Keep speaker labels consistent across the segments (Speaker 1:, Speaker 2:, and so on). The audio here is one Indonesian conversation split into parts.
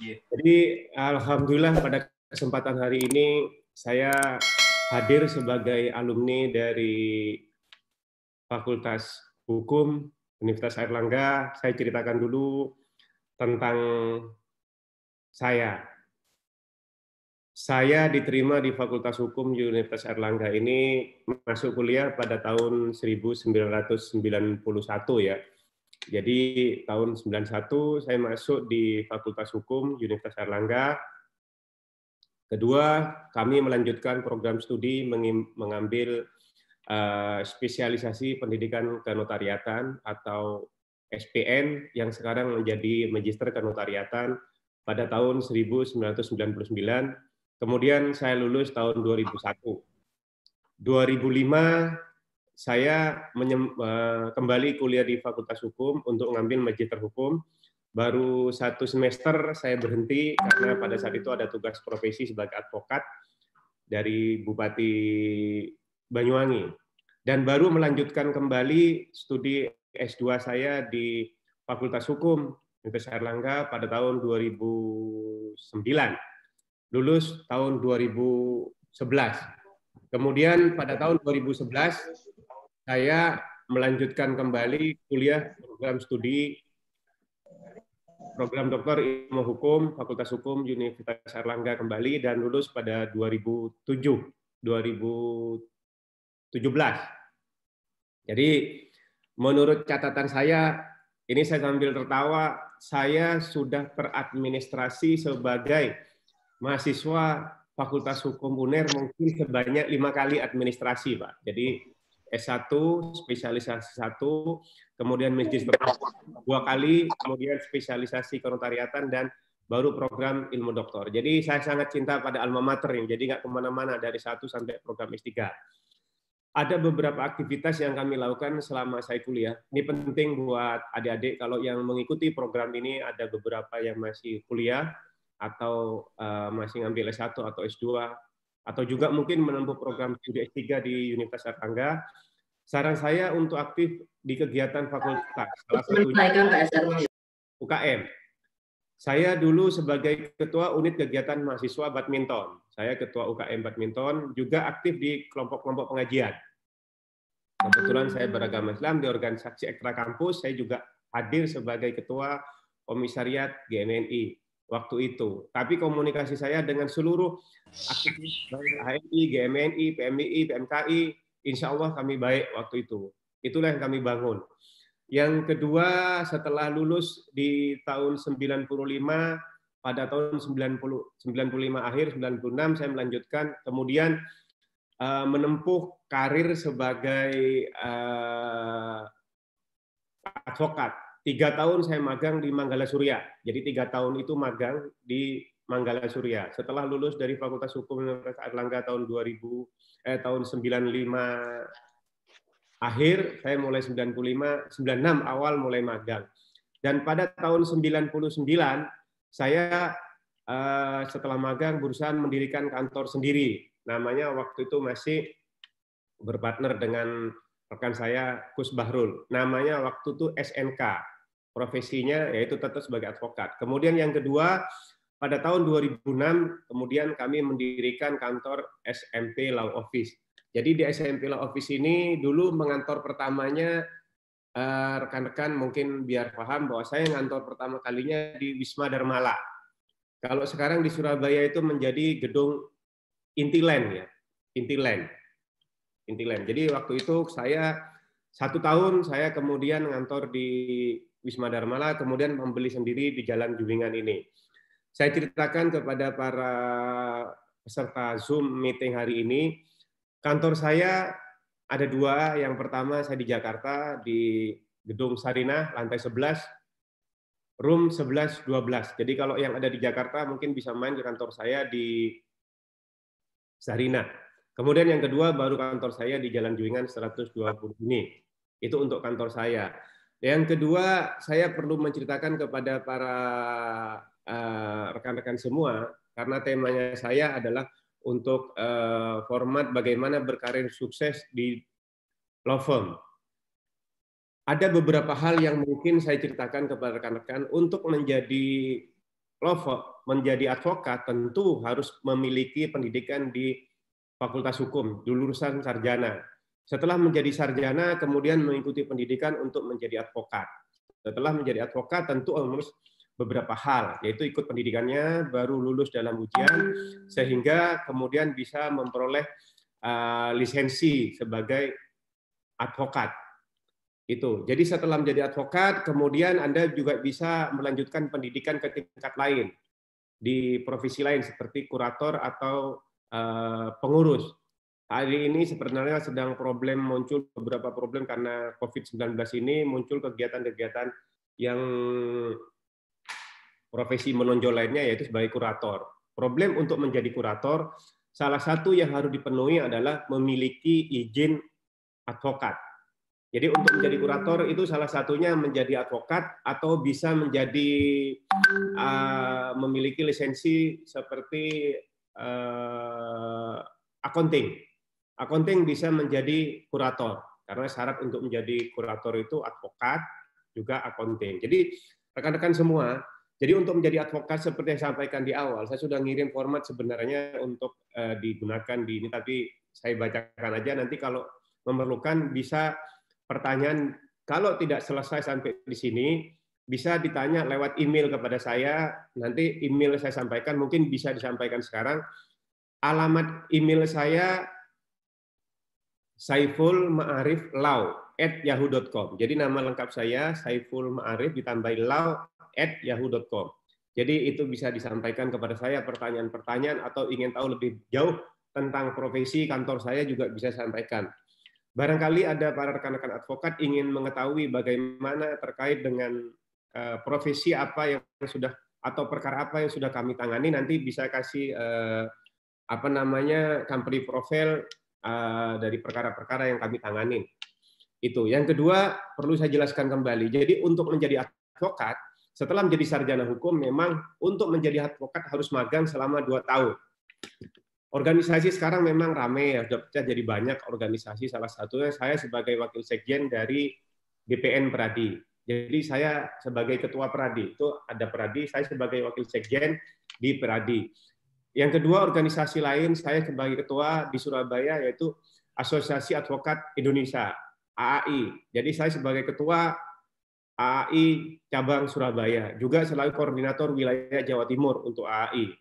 Speaker 1: Jadi alhamdulillah pada kesempatan hari ini saya hadir sebagai alumni dari Fakultas Hukum Universitas Airlangga. Saya ceritakan dulu tentang saya. Saya diterima di Fakultas Hukum Universitas Airlangga ini masuk kuliah pada tahun 1991 ya. Jadi tahun 91 saya masuk di Fakultas Hukum Universitas Airlangga. Kedua, kami melanjutkan program studi mengambil spesialisasi pendidikan kenotariatan atau SPN yang sekarang menjadi Magister Kenotariatan pada tahun 1999. Kemudian saya lulus tahun 2001. 2005 saya kembali kuliah di Fakultas Hukum untuk mengambil Magister Hukum. Baru 1 semester saya berhenti karena pada saat itu ada tugas profesi sebagai advokat dari Bupati Banyuwangi. Dan baru melanjutkan kembali studi S2 saya di Fakultas Hukum Universitas Airlangga pada tahun 2009. Lulus tahun 2011. Kemudian pada tahun 2011 saya melanjutkan kembali kuliah program studi program doktor ilmu hukum Fakultas Hukum Universitas Airlangga kembali dan lulus pada 2017. Jadi menurut catatan saya, ini saya sambil tertawa, saya sudah teradministrasi sebagai mahasiswa Fakultas Hukum UNER mungkin sebanyak 5 kali administrasi, Pak. Jadi S1, spesialisasi 1, kemudian magister 2 kali, kemudian spesialisasi kenotariatan, dan baru program ilmu doktor. Jadi saya sangat cinta pada alma mater, jadi nggak kemana-mana dari 1 sampai program S3. Ada beberapa aktivitas yang kami lakukan selama saya kuliah. Ini penting buat adik-adik, kalau yang mengikuti program ini ada beberapa yang masih kuliah, atau masih ngambil S1 atau S2, atau juga mungkin menempuh program studi S3 di Universitas Airlangga. Saran saya untuk aktif di kegiatan fakultas, salah satunya UKM. Saya dulu sebagai ketua unit kegiatan mahasiswa badminton. Saya ketua UKM badminton, juga aktif di kelompok-kelompok pengajian. Kebetulan saya beragama Islam di organisasi ekstra kampus, saya juga hadir sebagai ketua komisariat GMNI waktu itu. Tapi komunikasi saya dengan seluruh aktivis HMI, GMNI, PMII, PMKI, insya Allah kami baik waktu itu. Itulah yang kami bangun. Yang kedua, setelah lulus di tahun 95, pada tahun 95 akhir, 96, saya melanjutkan, kemudian menempuh karir sebagai advokat. 3 tahun saya magang di Manggala Surya. Jadi 3 tahun itu magang di Manggala Surya. Setelah lulus dari Fakultas Hukum Universitas Airlangga tahun 95 akhir, saya mulai 96 awal mulai magang. Dan pada tahun 99 saya setelah magang berusaha mendirikan kantor sendiri. Namanya waktu itu masih berpartner dengan rekan saya Kus Bahrul. Namanya waktu itu SNK. Profesinya yaitu tetap sebagai advokat. Kemudian yang kedua, pada tahun 2006 kemudian kami mendirikan kantor SMP Law Office. Jadi di SMP Law Office ini dulu mengantor pertamanya, rekan-rekan mungkin biar paham bahwa saya ngantor pertama kalinya di Wisma Darmala. Kalau sekarang di Surabaya itu menjadi gedung Intiland ya, Intiland. Jadi waktu itu saya 1 tahun saya kemudian ngantor di Wisma Darmala, kemudian membeli sendiri di Jalan Juwingan ini. Saya ceritakan kepada para peserta Zoom meeting hari ini, kantor saya ada 2. Yang pertama saya di Jakarta, di Gedung Sarinah, lantai 11, room 11-12. Jadi kalau yang ada di Jakarta mungkin bisa main ke kantor saya di Sarinah. Kemudian yang kedua baru kantor saya di Jalan Juwingan 120 ini. Itu untuk kantor saya. Yang kedua, saya perlu menceritakan kepada para rekan-rekan semua, karena temanya saya adalah untuk format bagaimana berkarir sukses di law firm. Ada beberapa hal yang mungkin saya ceritakan kepada rekan-rekan untuk menjadi menjadi advokat tentu harus memiliki pendidikan di Fakultas Hukum, lulusan sarjana. Setelah menjadi sarjana, kemudian mengikuti pendidikan untuk menjadi advokat. Setelah menjadi advokat, tentu harus beberapa hal, yaitu ikut pendidikannya, baru lulus dalam ujian, sehingga kemudian bisa memperoleh lisensi sebagai advokat. Itu. Jadi setelah menjadi advokat, kemudian Anda juga bisa melanjutkan pendidikan ke tingkat lain di profesi lain seperti kurator atau pengurus. Hari ini sebenarnya sedang muncul beberapa problem karena COVID-19 ini, muncul kegiatan-kegiatan yang profesi menonjol lainnya, yaitu sebagai kurator. Problem untuk menjadi kurator, salah satu yang harus dipenuhi adalah memiliki izin advokat. Jadi untuk menjadi kurator itu salah satunya menjadi advokat atau bisa menjadi memiliki lisensi seperti accounting. Accounting bisa menjadi kurator karena syarat untuk menjadi kurator itu advokat juga accounting. Jadi rekan-rekan semua, jadi untuk menjadi advokat seperti yang saya sampaikan di awal, saya sudah ngirim format sebenarnya untuk digunakan di ini, tapi saya bacakan aja, nanti kalau memerlukan bisa pertanyaan, kalau tidak selesai sampai di sini, bisa ditanya lewat email kepada saya, nanti email saya sampaikan, mungkin bisa disampaikan sekarang. Alamat email saya saifulmaariflaw@yahoo.com. Jadi nama lengkap saya Saiful Ma'arif ditambahi law@yahoo.com. Jadi itu bisa disampaikan kepada saya pertanyaan-pertanyaan atau ingin tahu lebih jauh tentang profesi kantor saya juga bisa sampaikan. Barangkali ada para rekan-rekan advokat ingin mengetahui bagaimana terkait dengan profesi apa yang sudah atau perkara apa yang sudah kami tangani, nanti bisa kasih company profile dari perkara-perkara yang kami tangani. Itu. Yang kedua, perlu saya jelaskan kembali. Jadi untuk menjadi advokat, setelah menjadi sarjana hukum, memang untuk menjadi advokat harus magang selama 2 tahun. Organisasi sekarang memang ramai ya, sudah pecah jadi banyak organisasi. Salah satunya saya sebagai wakil sekjen dari BPN Pradi. Jadi saya sebagai ketua Pradi, itu ada Pradi, saya sebagai wakil sekjen di Pradi. Yang kedua, organisasi lain saya sebagai ketua di Surabaya, yaitu Asosiasi Advokat Indonesia, AAI. Jadi saya sebagai ketua AAI cabang Surabaya, juga selalu koordinator wilayah Jawa Timur untuk AAI.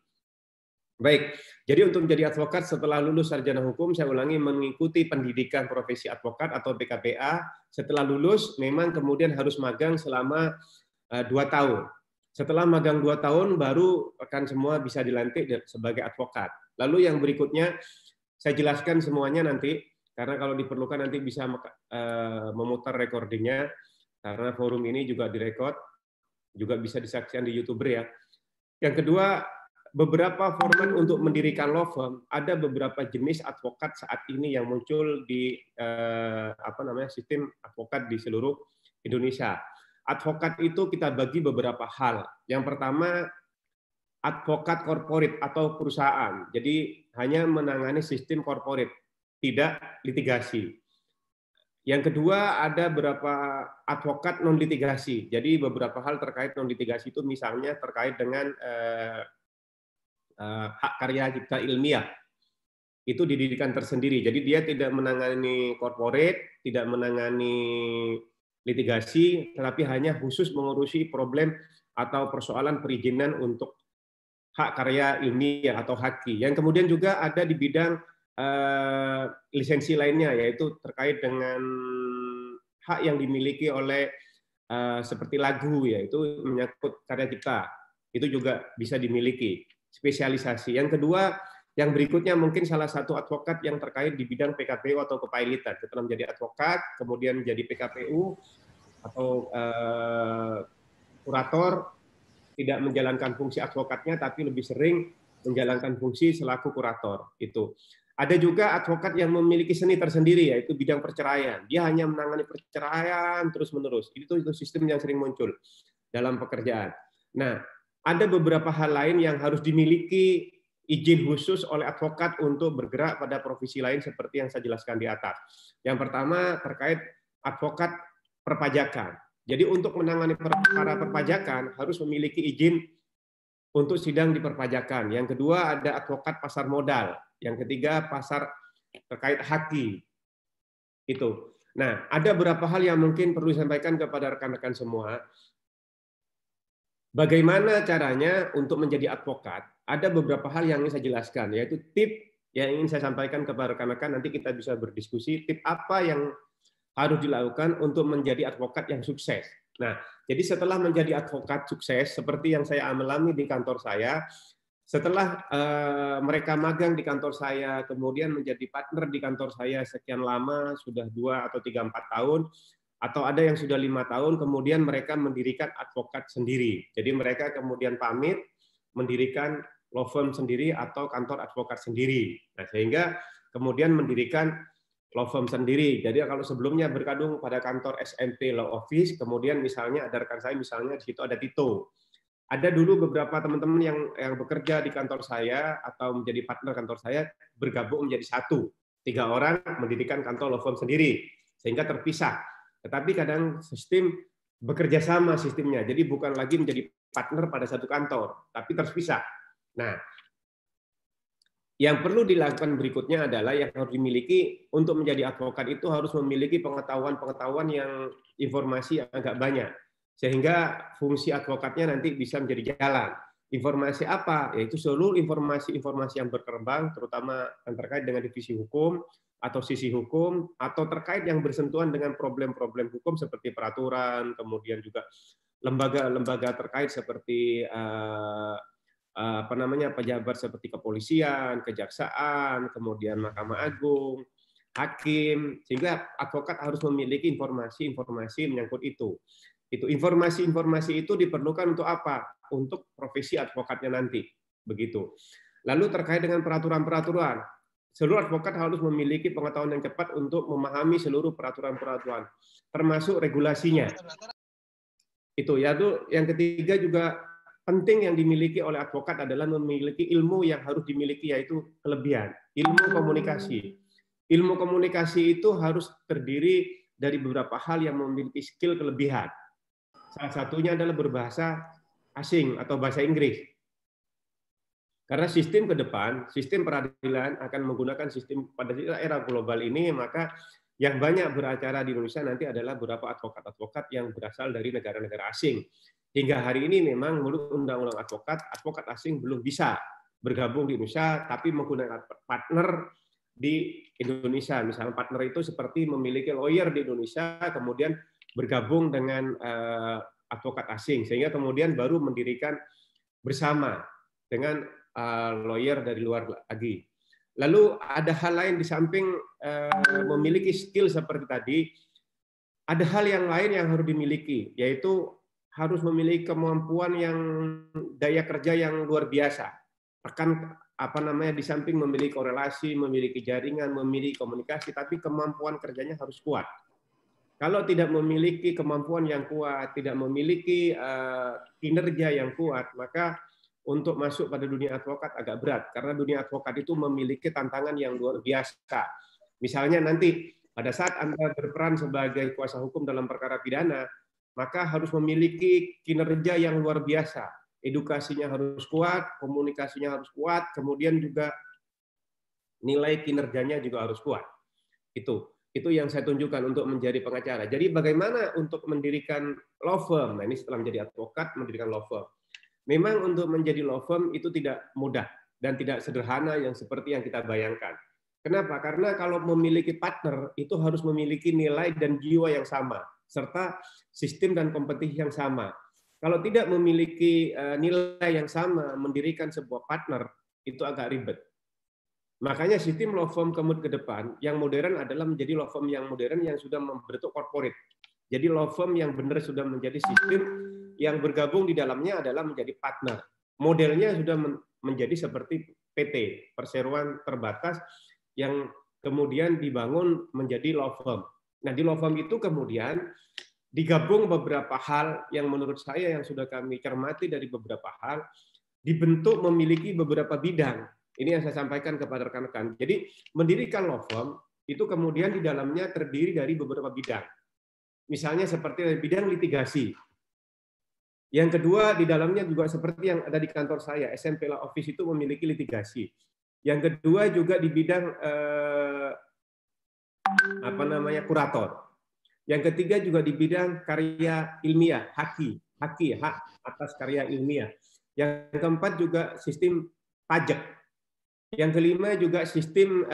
Speaker 1: Baik, jadi untuk menjadi advokat setelah lulus sarjana hukum, saya ulangi, mengikuti pendidikan profesi advokat atau PKPA. Setelah lulus, memang kemudian harus magang selama 2 tahun. Setelah magang 2 tahun, baru rekan semua bisa dilantik sebagai advokat. Lalu yang berikutnya, saya jelaskan semuanya nanti, karena kalau diperlukan nanti bisa memutar recordingnya, karena forum ini juga direkod, juga bisa disaksikan di YouTuber ya. Yang kedua, beberapa format untuk mendirikan law firm, ada beberapa jenis advokat saat ini yang muncul di sistem advokat di seluruh Indonesia. Advokat itu kita bagi beberapa hal. Yang pertama, advokat korporat atau perusahaan. Jadi hanya menangani sistem korporat, tidak litigasi. Yang kedua, ada beberapa advokat non litigasi. Jadi beberapa hal terkait non litigasi itu misalnya terkait dengan hak karya cipta ilmiah, itu didirikan tersendiri. Jadi dia tidak menangani korporat, tidak menangani litigasi, tetapi hanya khusus mengurusi problem atau persoalan perizinan untuk hak karya ilmiah atau HAKI. Yang kemudian juga ada di bidang lisensi lainnya, yaitu terkait dengan hak yang dimiliki oleh seperti lagu, yaitu menyangkut karya cipta. Itu juga bisa dimiliki. Spesialisasi. Yang kedua, yang berikutnya mungkin salah satu advokat yang terkait di bidang PKPU atau kepailitan. Setelah menjadi advokat, kemudian menjadi PKPU atau kurator, tidak menjalankan fungsi advokatnya, tapi lebih sering menjalankan fungsi selaku kurator. Itu. Ada juga advokat yang memiliki seni tersendiri, yaitu bidang perceraian. Dia hanya menangani perceraian terus-menerus. Itu sistem yang sering muncul dalam pekerjaan. Nah, ada beberapa hal lain yang harus dimiliki izin khusus oleh advokat untuk bergerak pada profesi lain seperti yang saya jelaskan di atas. Yang pertama terkait advokat perpajakan. Jadi untuk menangani perkara perpajakan harus memiliki izin untuk sidang di perpajakan. Yang kedua ada advokat pasar modal. Yang ketiga pasar terkait haki. Itu. Nah, ada beberapa hal yang mungkin perlu disampaikan kepada rekan-rekan semua. Bagaimana caranya untuk menjadi advokat? Ada beberapa hal yang ingin saya jelaskan, yaitu tip yang ingin saya sampaikan kepada rekan-rekan. Nanti kita bisa berdiskusi, tip apa yang harus dilakukan untuk menjadi advokat yang sukses. Nah, jadi setelah menjadi advokat sukses, seperti yang saya alami di kantor saya, setelah mereka magang di kantor saya, kemudian menjadi partner di kantor saya sekian lama, sudah 2 atau 3, 4 tahun, atau ada yang sudah 5 tahun, kemudian mereka mendirikan advokat sendiri. Jadi mereka kemudian pamit mendirikan law firm sendiri atau kantor advokat sendiri. Nah, sehingga kemudian mendirikan law firm sendiri. Jadi kalau sebelumnya berkadung pada kantor SMP Law Office, kemudian misalnya ada rekan saya, misalnya di situ ada Tito. Ada dulu beberapa teman-teman yang bekerja di kantor saya atau menjadi partner kantor saya bergabung menjadi satu. 3 orang mendirikan kantor law firm sendiri, sehingga terpisah. Tetapi kadang sistem bekerja sama sistemnya, jadi bukan lagi menjadi partner pada satu kantor, tapi terpisah. Nah, yang perlu dilakukan berikutnya adalah yang harus dimiliki untuk menjadi advokat itu harus memiliki pengetahuan-pengetahuan yang informasi yang agak banyak, sehingga fungsi advokatnya nanti bisa menjadi jalan. Informasi apa? Yaitu seluruh informasi-informasi yang berkembang, terutama yang terkait dengan divisi hukum, atau sisi hukum, atau terkait yang bersentuhan dengan problem-problem hukum seperti peraturan, kemudian juga lembaga-lembaga terkait seperti pejabat seperti kepolisian, kejaksaan, kemudian Mahkamah Agung, hakim, sehingga advokat harus memiliki informasi-informasi menyangkut itu. Informasi-informasi itu diperlukan untuk apa? Untuk profesi advokatnya nanti, begitu. Lalu terkait dengan peraturan-peraturan, seluruh advokat harus memiliki pengetahuan yang cepat untuk memahami seluruh peraturan-peraturan, termasuk regulasinya. Itu ya. Yang ketiga juga penting yang dimiliki oleh advokat adalah memiliki ilmu yang harus dimiliki, yaitu kelebihan, ilmu komunikasi. Ilmu komunikasi itu harus terdiri dari beberapa hal yang memiliki skill kelebihan. Salah satunya adalah berbahasa asing atau bahasa Inggris. Karena sistem ke depan, sistem peradilan akan menggunakan sistem pada era global ini, maka yang banyak beracara di Indonesia nanti adalah beberapa advokat-advokat yang berasal dari negara-negara asing. Hingga hari ini memang menurut Undang-Undang advokat asing belum bisa bergabung di Indonesia, tapi menggunakan partner di Indonesia. Misalnya partner itu seperti memiliki lawyer di Indonesia, kemudian bergabung dengan advokat asing, sehingga kemudian baru mendirikan bersama dengan lawyer dari luar lagi. Lalu ada hal lain di samping memiliki skill seperti tadi, ada hal yang lain yang harus dimiliki, yaitu harus memiliki kemampuan yang daya kerja yang luar biasa. Di samping memiliki korelasi, memiliki jaringan, memiliki komunikasi, tapi kemampuan kerjanya harus kuat. Kalau tidak memiliki kemampuan yang kuat, tidak memiliki kinerja yang kuat, maka untuk masuk pada dunia advokat agak berat, karena dunia advokat itu memiliki tantangan yang luar biasa. Misalnya nanti pada saat Anda berperan sebagai kuasa hukum dalam perkara pidana, maka harus memiliki kinerja yang luar biasa. Edukasinya harus kuat, komunikasinya harus kuat, kemudian juga nilai kinerjanya juga harus kuat. Itu yang saya tunjukkan untuk menjadi pengacara. Jadi bagaimana untuk mendirikan law firm? Nah, ini setelah menjadi advokat, mendirikan law firm. Memang untuk menjadi law firm itu tidak mudah dan tidak sederhana yang seperti yang kita bayangkan. Kenapa? Karena kalau memiliki partner itu harus memiliki nilai dan jiwa yang sama, serta sistem dan kompetisi yang sama. Kalau tidak memiliki nilai yang sama, mendirikan sebuah partner itu agak ribet. Makanya sistem law firm ke depan yang modern adalah menjadi law firm yang modern yang sudah membentuk corporate. Jadi law firm yang benar sudah menjadi sistem yang bergabung di dalamnya adalah menjadi partner. Modelnya sudah menjadi seperti PT, perseroan terbatas, yang kemudian dibangun menjadi law firm. Nah, di law firm itu kemudian digabung beberapa hal yang menurut saya yang sudah kami cermati dari beberapa hal, dibentuk memiliki beberapa bidang. Ini yang saya sampaikan kepada rekan-rekan. Jadi mendirikan law firm itu kemudian di dalamnya terdiri dari beberapa bidang. Misalnya seperti bidang litigasi. Yang kedua, di dalamnya juga seperti yang ada di kantor saya, SMP Law Office itu memiliki litigasi. Yang kedua juga di bidang kurator. Yang ketiga juga di bidang karya ilmiah, hak atas karya ilmiah. Yang keempat juga sistem pajak. Yang kelima juga sistem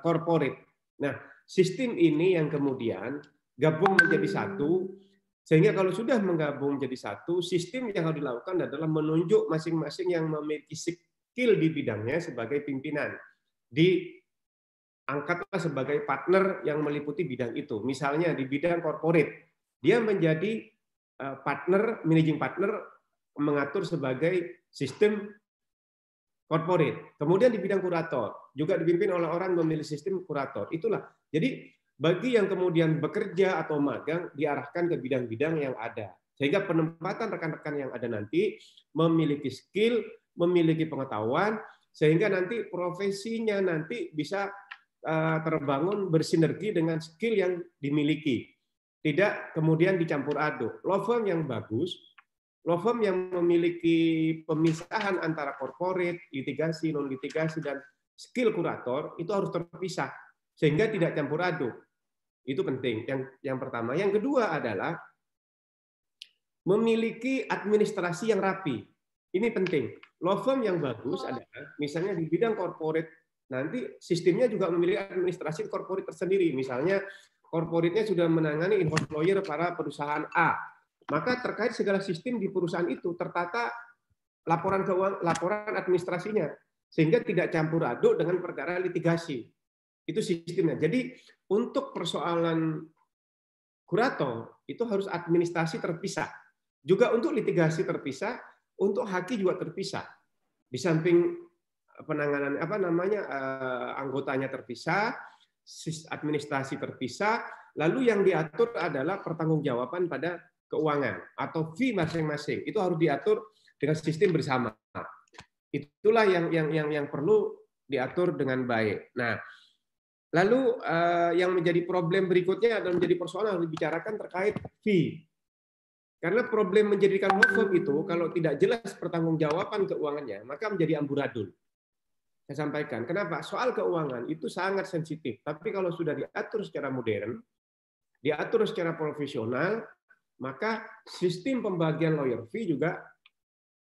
Speaker 1: corporate. Nah, sistem ini yang kemudian gabung menjadi satu, sehingga kalau sudah menggabung menjadi satu, sistem yang harus dilakukan adalah menunjuk masing-masing yang memiliki skill di bidangnya sebagai pimpinan. Diangkatlah sebagai partner yang meliputi bidang itu. Misalnya di bidang corporate, dia menjadi managing partner mengatur sebagai sistem corporate. Kemudian di bidang kurator, juga dipimpin oleh orang memilih sistem kurator. Itulah. Jadi bagi yang kemudian bekerja atau magang diarahkan ke bidang-bidang yang ada. Sehingga penempatan rekan-rekan yang ada nanti memiliki skill, memiliki pengetahuan, sehingga nanti profesinya nanti bisa terbangun bersinergi dengan skill yang dimiliki. Tidak kemudian dicampur aduk. Law firm yang bagus, law firm yang memiliki pemisahan antara corporate, litigasi, non-litigasi, dan skill kurator, itu harus terpisah. Sehingga tidak campur aduk. Itu penting. Yang pertama. Yang kedua adalah memiliki administrasi yang rapi. Ini penting. Law firm yang bagus adalah misalnya di bidang corporate, nanti sistemnya juga memiliki administrasi corporate tersendiri. Misalnya corporate-nya sudah menangani in-house lawyer para perusahaan A. Maka terkait segala sistem di perusahaan itu tertata laporan keuangan, laporan administrasinya, sehingga tidak campur aduk dengan perkara litigasi. Itu sistemnya. Jadi untuk persoalan kurator itu harus administrasi terpisah. Juga untuk litigasi terpisah, untuk haki juga terpisah. Di samping penanganan anggotanya terpisah, administrasi terpisah, lalu yang diatur adalah pertanggungjawaban pada keuangan atau fee masing-masing. Itu harus diatur dengan sistem bersama. Itulah yang perlu diatur dengan baik. Nah, lalu yang menjadi problem berikutnya adalah menjadi persoalan harus dibicarakan terkait fee. Karena problem menjadikan law firm itu kalau tidak jelas pertanggungjawaban keuangannya, maka menjadi amburadul. Saya sampaikan, kenapa? Soal keuangan itu sangat sensitif. Tapi kalau sudah diatur secara modern, diatur secara profesional, maka sistem pembagian lawyer fee juga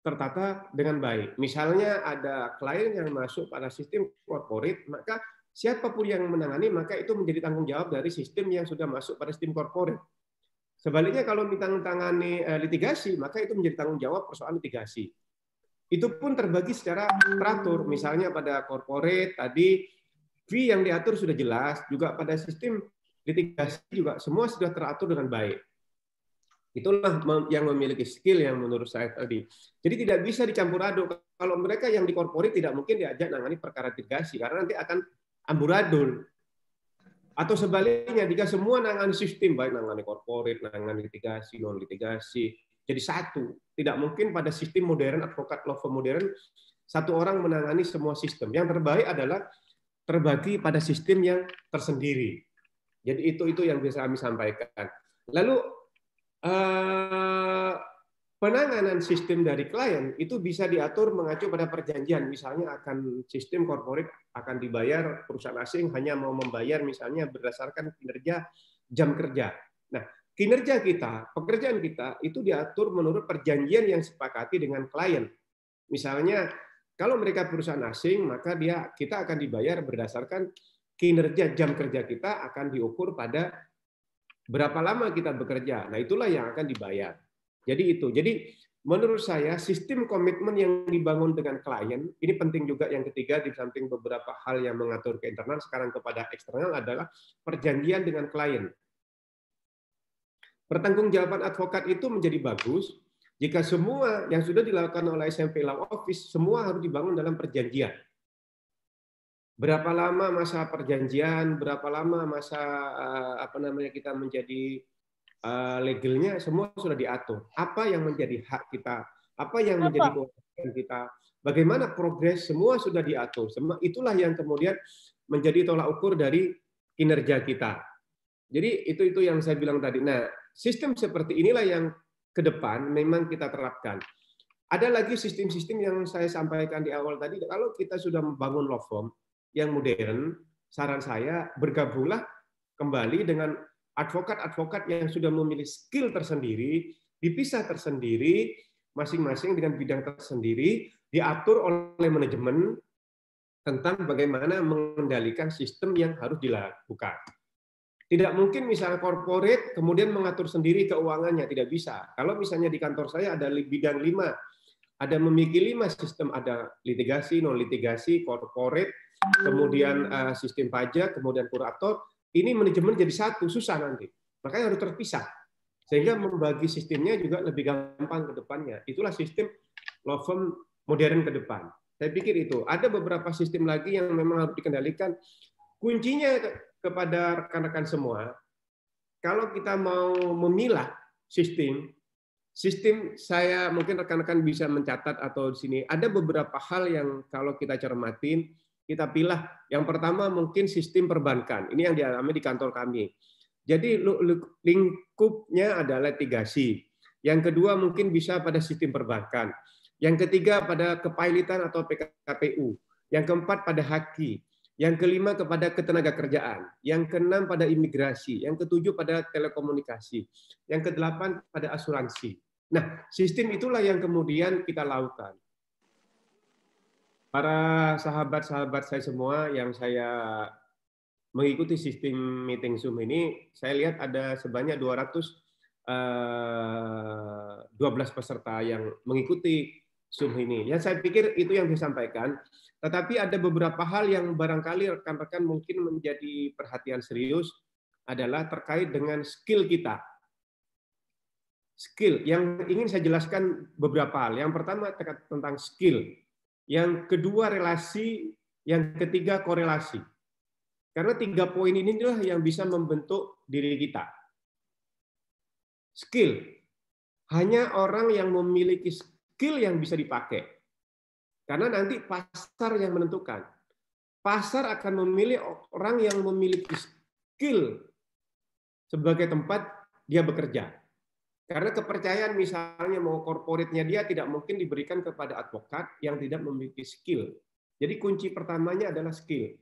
Speaker 1: tertata dengan baik. Misalnya ada klien yang masuk pada sistem corporate, maka siapapun yang menangani, maka itu menjadi tanggung jawab dari sistem yang sudah masuk pada sistem corporate. Sebaliknya kalau ditangani litigasi, maka itu menjadi tanggung jawab persoalan litigasi. Itu pun terbagi secara teratur. Misalnya pada corporate tadi fee yang diatur sudah jelas, juga pada sistem litigasi juga semua sudah teratur dengan baik. Itulah yang memiliki skill yang menurut saya tadi. Jadi tidak bisa dicampur aduk. Kalau mereka yang di corporate tidak mungkin diajak nangani perkara litigasi karena nanti akan amburadul. Atau sebaliknya, jika semua nangani sistem, baik nangani corporate, nangani litigasi, non litigasi, jadi satu. Tidak mungkin pada sistem modern, advokat law firm modern, satu orang menangani semua sistem. Yang terbaik adalah terbagi pada sistem yang tersendiri. Jadi itu yang bisa kami sampaikan. Lalu penanganan sistem dari klien itu bisa diatur mengacu pada perjanjian. Misalnya akan sistem corporate akan dibayar perusahaan asing hanya mau membayar misalnya berdasarkan kinerja jam kerja. Nah, kinerja kita, pekerjaan kita itu diatur menurut perjanjian yang sepakati dengan klien. Misalnya kalau mereka perusahaan asing, maka kita akan dibayar berdasarkan kinerja jam kerja kita akan diukur pada berapa lama kita bekerja. Nah, itulah yang akan dibayar. Jadi itu. Jadi menurut saya sistem komitmen yang dibangun dengan klien ini penting juga. Yang ketiga di samping beberapa hal yang mengatur ke internal sekarang kepada eksternal adalah perjanjian dengan klien. Pertanggungjawaban advokat itu menjadi bagus jika semua yang sudah dilakukan oleh SMP Law Office semua harus dibangun dalam perjanjian. Berapa lama masa perjanjian, berapa lama masa kita menjadi legalnya, semua sudah diatur. Apa yang menjadi hak kita, apa yang menjadi kewajiban kita, bagaimana progres, semua sudah diatur. Itulah yang kemudian menjadi tolak ukur dari kinerja kita. Jadi itu yang saya bilang tadi. Nah, sistem seperti inilah yang ke depan memang kita terapkan. Ada lagi sistem-sistem yang saya sampaikan di awal tadi, kalau kita sudah membangun law firm yang modern, saran saya bergabunglah kembali dengan advokat-advokat yang sudah memilih skill tersendiri, dipisah tersendiri, masing-masing dengan bidang tersendiri, diatur oleh manajemen tentang bagaimana mengendalikan sistem yang harus dilakukan. Tidak mungkin misalnya corporate kemudian mengatur sendiri keuangannya, tidak bisa. Kalau misalnya di kantor saya ada bidang 5, ada memiliki 5 sistem, ada litigasi, non litigasi, corporate, kemudian sistem pajak, kemudian kurator. Ini manajemen jadi satu, susah nanti. Makanya harus terpisah. Sehingga membagi sistemnya juga lebih gampang ke depannya. Itulah sistem law firm modern ke depan. Saya pikir itu. Ada beberapa sistem lagi yang memang harus dikendalikan. Kuncinya kepada rekan-rekan semua, kalau kita mau memilah sistem saya mungkin rekan-rekan bisa mencatat atau di sini ada beberapa hal yang kalau kita cermatin, kita pilih. Yang pertama mungkin sistem perbankan. Ini yang dialami di kantor kami. Jadi lingkupnya adalah litigasi. Yang kedua mungkin bisa pada sistem perbankan. Yang ketiga pada kepailitan atau PKPU. Yang keempat pada haki. Yang kelima kepada ketenagakerjaan, yang keenam pada imigrasi, yang ketujuh pada telekomunikasi, yang kedelapan pada asuransi. Nah, sistem itulah yang kemudian kita lakukan. Para sahabat-sahabat saya semua yang saya mengikuti sistem meeting Zoom ini, saya lihat ada sebanyak 212 peserta yang mengikuti Zoom ini. Ya, saya pikir itu yang disampaikan. Tetapi ada beberapa hal yang barangkali rekan-rekan mungkin menjadi perhatian serius adalah terkait dengan skill kita. Skill yang ingin saya jelaskan beberapa hal. Yang pertama tentang skill. Yang kedua relasi. Yang ketiga korelasi. Karena 3 poin ini inilah yang bisa membentuk diri kita. Skill. Hanya orang yang memiliki skill yang bisa dipakai. Karena nanti pasar yang menentukan. Pasar akan memilih orang yang memiliki skill sebagai tempat dia bekerja. Karena kepercayaan misalnya mau korporatnya dia tidak mungkin diberikan kepada advokat yang tidak memiliki skill. Jadi kunci pertamanya adalah skill.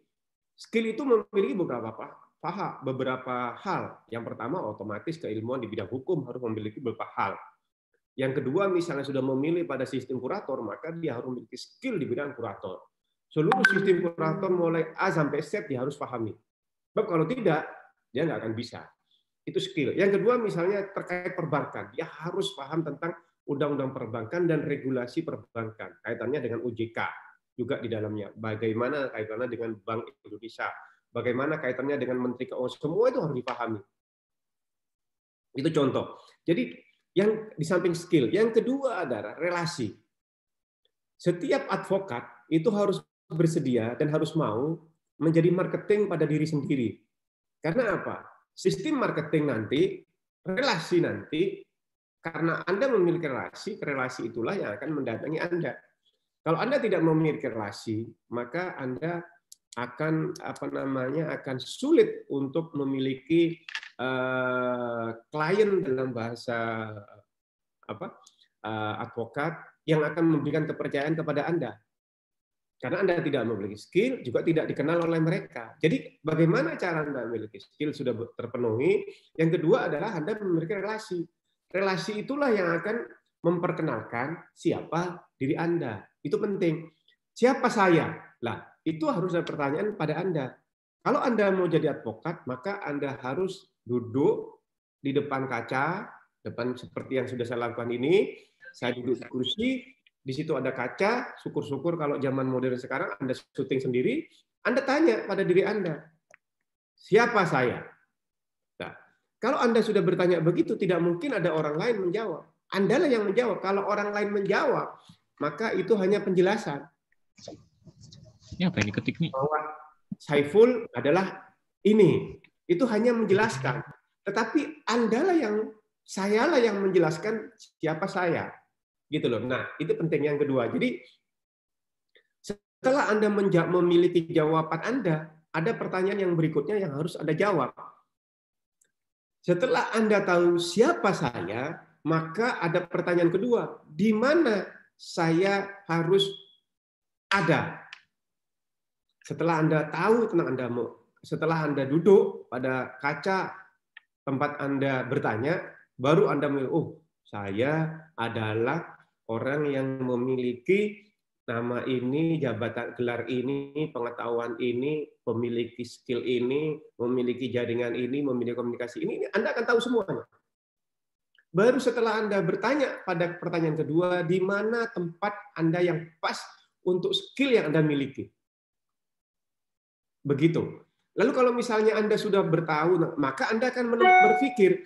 Speaker 1: Skill itu memiliki beberapa hal. Yang pertama otomatis keilmuan di bidang hukum harus memiliki beberapa hal. Yang kedua, misalnya sudah memilih pada sistem kurator, maka dia harus memiliki skill di bidang kurator. Seluruh sistem kurator mulai A sampai Z dia harus pahami. Sebab kalau tidak, dia nggak akan bisa. Itu skill. Yang kedua, misalnya terkait perbankan. Dia harus paham tentang undang-undang perbankan dan regulasi perbankan. Kaitannya dengan OJK juga di dalamnya. Bagaimana kaitannya dengan Bank Indonesia. Bagaimana kaitannya dengan Menteri Keuangan. Semua itu harus dipahami. Itu contoh. Jadi, yang di samping skill, yang kedua adalah relasi. Setiap advokat itu harus bersedia dan harus mau menjadi marketing pada diri sendiri. Karena apa? Sistem marketing nanti, relasi nanti, karena Anda memiliki relasi itulah yang akan mendatangi Anda. Kalau Anda tidak memiliki relasi, maka Anda akan akan sulit untuk memiliki klien dalam bahasa advokat yang akan memberikan kepercayaan kepada Anda. Karena Anda tidak memiliki skill, juga tidak dikenal oleh mereka. Jadi bagaimana cara Anda memiliki skill sudah terpenuhi. Yang kedua adalah Anda memiliki relasi. Relasi itulah yang akan memperkenalkan siapa diri Anda. Itu penting. Siapa saya? Lah, itu harus ada pertanyaan pada Anda. Kalau Anda mau jadi advokat, maka Anda harus duduk di depan kaca, depan seperti yang sudah saya lakukan ini. Saya duduk di kursi, di situ ada kaca. Syukur-syukur kalau zaman modern sekarang Anda syuting sendiri, Anda tanya pada diri Anda, siapa saya? Nah, kalau Anda sudah bertanya begitu, tidak mungkin ada orang lain menjawab. Anda lah yang menjawab. Kalau orang lain menjawab, maka itu hanya penjelasan.
Speaker 2: Ini apa ini ketik nih?
Speaker 1: Bahwa Saiful adalah ini. Itu hanya menjelaskan. Tetapi sayalah yang menjelaskan siapa saya. Gitu loh. Nah, itu penting yang kedua. Jadi setelah Anda memiliki jawaban Anda, ada pertanyaan yang berikutnya yang harus Anda jawab. Setelah Anda tahu siapa saya, maka ada pertanyaan kedua, di mana saya harus ada? Setelah Anda tahu tentang Anda, setelah Anda duduk pada kaca tempat Anda bertanya, baru Anda memilih, oh, saya adalah orang yang memiliki nama ini, jabatan gelar ini, pengetahuan ini, memiliki skill ini, memiliki jaringan ini, memiliki komunikasi ini, Anda akan tahu semuanya. Baru setelah Anda bertanya pada pertanyaan kedua, di mana tempat Anda yang pas untuk skill yang Anda miliki. Begitu. Lalu kalau misalnya Anda sudah bertahun, maka Anda akan berpikir,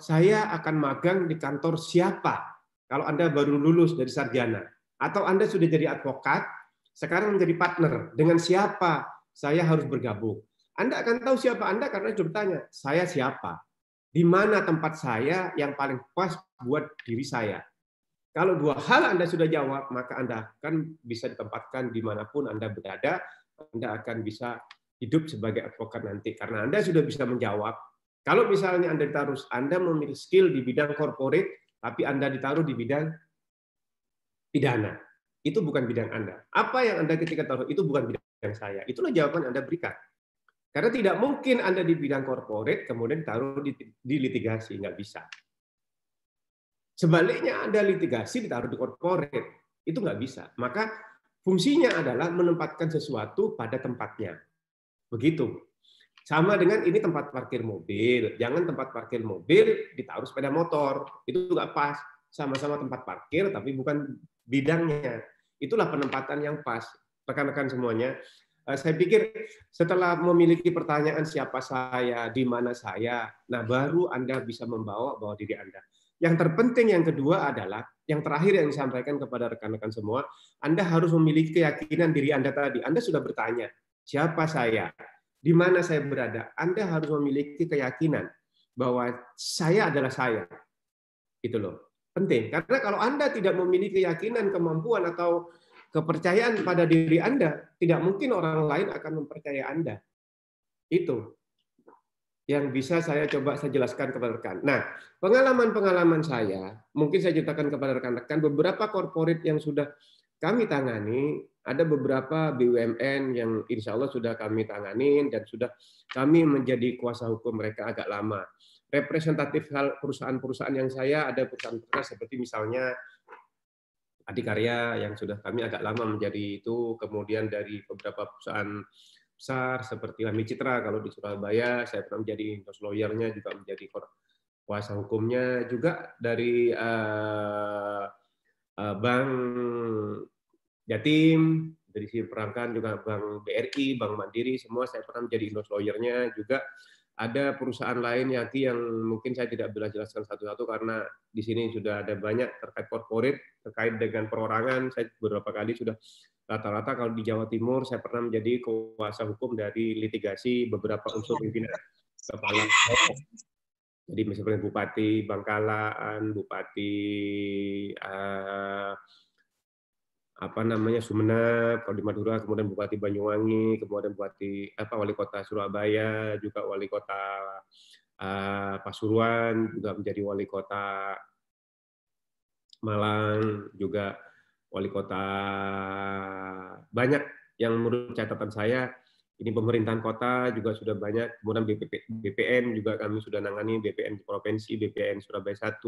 Speaker 1: saya akan magang di kantor siapa? Kalau Anda baru lulus dari sarjana. Atau Anda sudah jadi advokat, sekarang menjadi partner. Dengan siapa saya harus bergabung? Anda akan tahu siapa Anda karena sudah bertanya, saya siapa? Di mana tempat saya yang paling pas buat diri saya? Kalau dua hal Anda sudah jawab, maka Anda akan bisa ditempatkan dimanapun Anda berada. Anda akan bisa hidup sebagai advokat nanti. Karena Anda sudah bisa menjawab. Kalau misalnya Anda ditaruh, Anda memiliki skill di bidang corporate, tapi Anda ditaruh di bidang pidana. Itu bukan bidang Anda. Apa yang Anda ketika taruh, itu bukan bidang saya. Itulah jawaban yang Anda berikan. Karena tidak mungkin Anda di bidang corporate kemudian taruh di litigasi, nggak bisa. Sebaliknya Anda litigasi ditaruh di corporate, itu nggak bisa. Maka fungsinya adalah menempatkan sesuatu pada tempatnya. Begitu. Sama dengan ini tempat parkir mobil. Jangan tempat parkir mobil ditaruh sepeda motor. Itu nggak pas. Sama-sama tempat parkir, tapi bukan bidangnya. Itulah penempatan yang pas. Rekan-rekan semuanya, saya pikir setelah memiliki pertanyaan siapa saya, di mana saya, nah baru Anda bisa membawa diri Anda. Yang terpenting yang kedua adalah, yang terakhir yang disampaikan kepada rekan-rekan semua, Anda harus memiliki keyakinan diri Anda tadi. Anda sudah bertanya, siapa saya? Di mana saya berada? Anda harus memiliki keyakinan bahwa saya adalah saya. Itu loh. Penting. Karena kalau Anda tidak memiliki keyakinan, kemampuan, atau kepercayaan pada diri Anda, tidak mungkin orang lain akan mempercayai Anda. Itu yang bisa saya jelaskan kepada rekan. Nah, pengalaman-pengalaman saya, mungkin saya ceritakan kepada rekan-rekan, beberapa korporat yang sudah kami tangani, ada beberapa BUMN yang insya Allah sudah kami tanganin, dan sudah kami menjadi kuasa hukum mereka agak lama. Representatif hal perusahaan-perusahaan yang saya, ada perusahaan-perusahaan seperti misalnya Adikarya yang sudah kami agak lama menjadi itu, kemudian dari beberapa perusahaan besar seperti Lami Citra kalau di Surabaya, saya pernah menjadi in-house lawyer-nya, juga menjadi kuasa hukumnya, juga dari Bank Jatim, dari sisi perangkan juga Bank BRI, Bank Mandiri, semua saya pernah menjadi in-house lawyer-nya. Juga ada perusahaan lain yang mungkin saya tidak bisa jelaskan satu-satu karena di sini sudah ada banyak terkait corporate, terkait dengan perorangan. Saya beberapa kali sudah rata-rata kalau di Jawa Timur saya pernah menjadi kuasa hukum dari litigasi beberapa unsur pimpinan kepala. Jadi misalnya Bupati Bangkalan, Bupati Sumeneb, kalau di Madura, kemudian Bupati Banyuwangi, kemudian Wali Kota Surabaya, juga Wali Kota Pasuruan, juga menjadi Wali Kota Malang, juga Wali Kota banyak yang menurut catatan saya ini pemerintahan kota juga sudah banyak, kemudian BPN juga kami sudah nangani, BPN Provinsi, BPN Surabaya 1,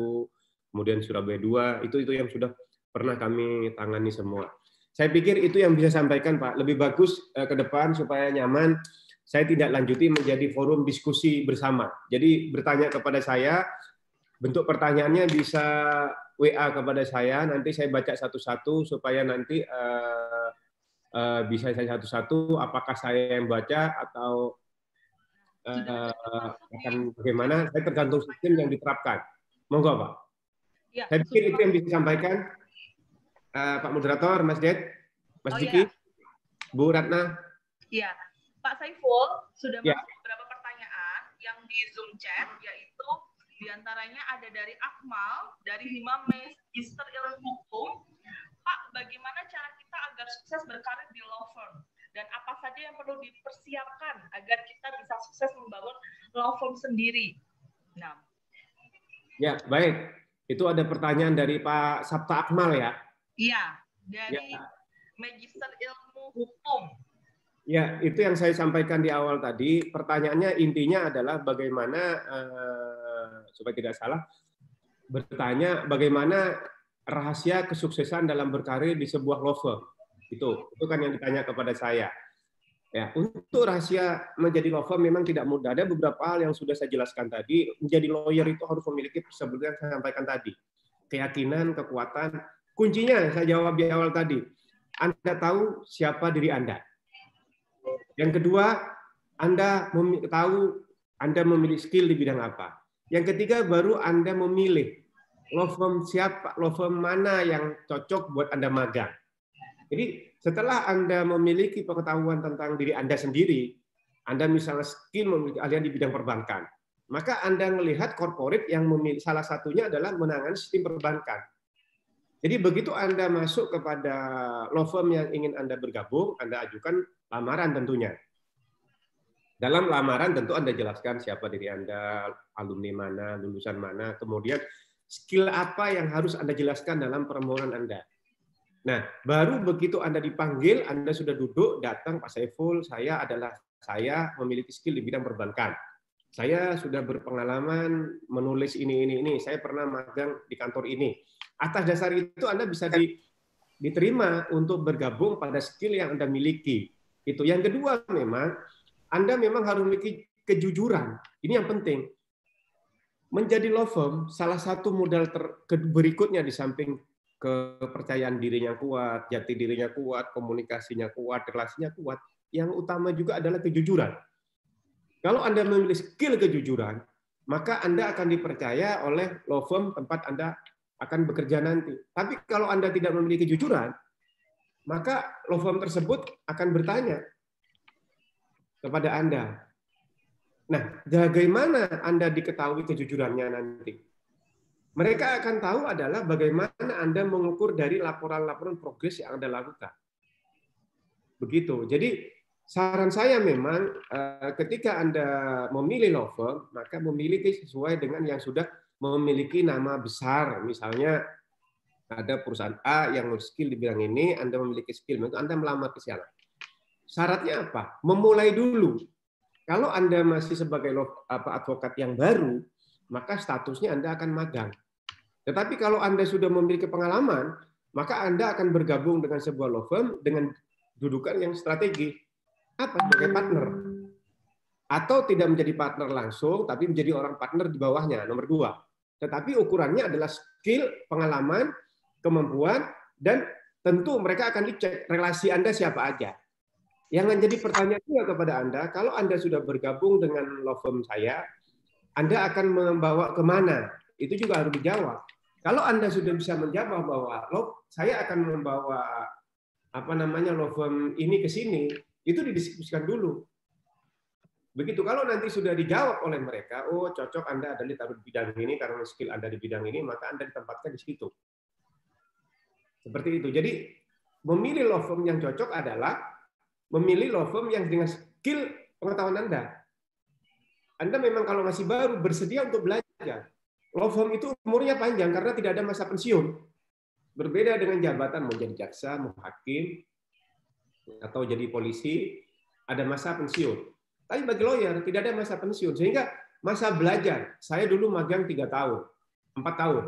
Speaker 1: kemudian Surabaya 2, itu yang sudah pernah kami tangani semua. Saya pikir itu yang bisa sampaikan Pak. Lebih bagus ke depan supaya nyaman, saya tidak lanjuti menjadi forum diskusi bersama. Jadi bertanya kepada saya, bentuk pertanyaannya bisa WA kepada saya, nanti saya baca satu-satu supaya nanti bisa saya satu-satu, apakah saya yang baca atau akan bagaimana, saya tergantung sistem yang diterapkan. Monggo Pak. Ya, saya pikir itu yang bisa disampaikan. Pak Moderator, Mas Ded, Mas Diki, ya. Bu Ratna. Iya, Pak Saiful sudah masuk beberapa pertanyaan yang di Zoom chat, yaitu diantaranya ada dari Akmal, dari Hima Magister Ilmu Hukum. Pak, bagaimana cara kita agar sukses berkarir di law firm? Dan apa saja yang perlu dipersiapkan agar kita bisa sukses membangun law firm sendiri? Nah. Ya, baik. Itu ada pertanyaan dari Pak Sabta Akmal ya?
Speaker 3: Iya, dari Magister Ilmu Hukum.
Speaker 1: Ya, itu yang saya sampaikan di awal tadi. Pertanyaannya intinya adalah bagaimana, supaya tidak salah, bertanya bagaimana rahasia kesuksesan dalam berkarir di sebuah law firm. Itu kan yang ditanya kepada saya. Ya, untuk rahasia menjadi law firm memang tidak mudah. Ada beberapa hal yang sudah saya jelaskan tadi. Menjadi lawyer itu harus memiliki seperti yang saya sampaikan tadi. Keyakinan, kekuatan. Kuncinya saya jawab di awal tadi. Anda tahu siapa diri Anda. Yang kedua, Anda tahu Anda memiliki skill di bidang apa. Yang ketiga, baru Anda memilih law firm siapa, law firm mana yang cocok buat Anda magang. Jadi setelah Anda memiliki pengetahuan tentang diri Anda sendiri, Anda misalnya skill memiliki ahlian di bidang perbankan, maka Anda melihat corporate yang memilih, salah satunya adalah menangani sistem perbankan. Jadi begitu Anda masuk kepada law firm yang ingin Anda bergabung, Anda ajukan lamaran tentunya. Dalam lamaran tentu Anda jelaskan siapa diri Anda, alumni mana, lulusan mana, kemudian skill apa yang harus Anda jelaskan dalam permohonan Anda. Nah, baru begitu Anda dipanggil, Anda sudah duduk, datang, Pak Saiful, saya memiliki skill di bidang perbankan. Saya sudah berpengalaman menulis ini. Saya pernah magang di kantor ini. Atas dasar itu Anda bisa diterima untuk bergabung pada skill yang Anda miliki. Itu. Yang kedua memang, Anda memang harus memiliki kejujuran. Ini yang penting. Menjadi law firm, salah satu modal berikutnya di samping kepercayaan dirinya kuat, jati dirinya kuat, komunikasinya kuat, relasinya kuat. Yang utama juga adalah kejujuran. Kalau Anda memiliki skill kejujuran, maka Anda akan dipercaya oleh law firm tempat Anda akan bekerja nanti. Tapi kalau Anda tidak memiliki kejujuran, maka law firm tersebut akan bertanya kepada Anda. Nah, bagaimana Anda diketahui kejujurannya nanti? Mereka akan tahu adalah bagaimana Anda mengukur dari laporan-laporan progres yang Anda lakukan. Begitu. Jadi saran saya memang ketika Anda memilih law firm, maka memiliki sesuai dengan yang sudah memiliki nama besar. Misalnya ada perusahaan A yang skill di bidang ini, Anda memiliki skill, maka Anda melamar ke sana. Syaratnya apa? Memulai dulu. Kalau Anda masih sebagai advokat yang baru, maka statusnya Anda akan magang. Tetapi kalau Anda sudah memiliki pengalaman, maka Anda akan bergabung dengan sebuah law firm dengan dudukan yang strategi. Apa? Sebagai partner. Atau tidak menjadi partner langsung, tapi menjadi orang partner di bawahnya, nomor 2. Tetapi ukurannya adalah skill, pengalaman, kemampuan, dan tentu mereka akan dicek relasi Anda siapa aja. Yang menjadi pertanyaan juga kepada Anda, kalau Anda sudah bergabung dengan law firm saya, Anda akan membawa kemana? Itu juga harus dijawab. Kalau Anda sudah bisa menjawab bahwa saya akan membawa law firm ini ke sini, itu didiskusikan dulu. Begitu. Kalau nanti sudah dijawab oleh mereka, oh cocok Anda ada di bidang ini karena skill Anda di bidang ini, maka Anda ditempatkan di situ. Seperti itu. Jadi memilih law firm yang cocok adalah memilih law firm yang dengan skill pengetahuan Anda. Anda memang kalau masih baru bersedia untuk belajar. Law firm itu umurnya panjang karena tidak ada masa pensiun. Berbeda dengan jabatan, mau jadi jaksa, mau hakim, atau jadi polisi, ada masa pensiun. Tapi bagi lawyer tidak ada masa pensiun. Sehingga masa belajar, saya dulu magang 3 tahun, 4 tahun.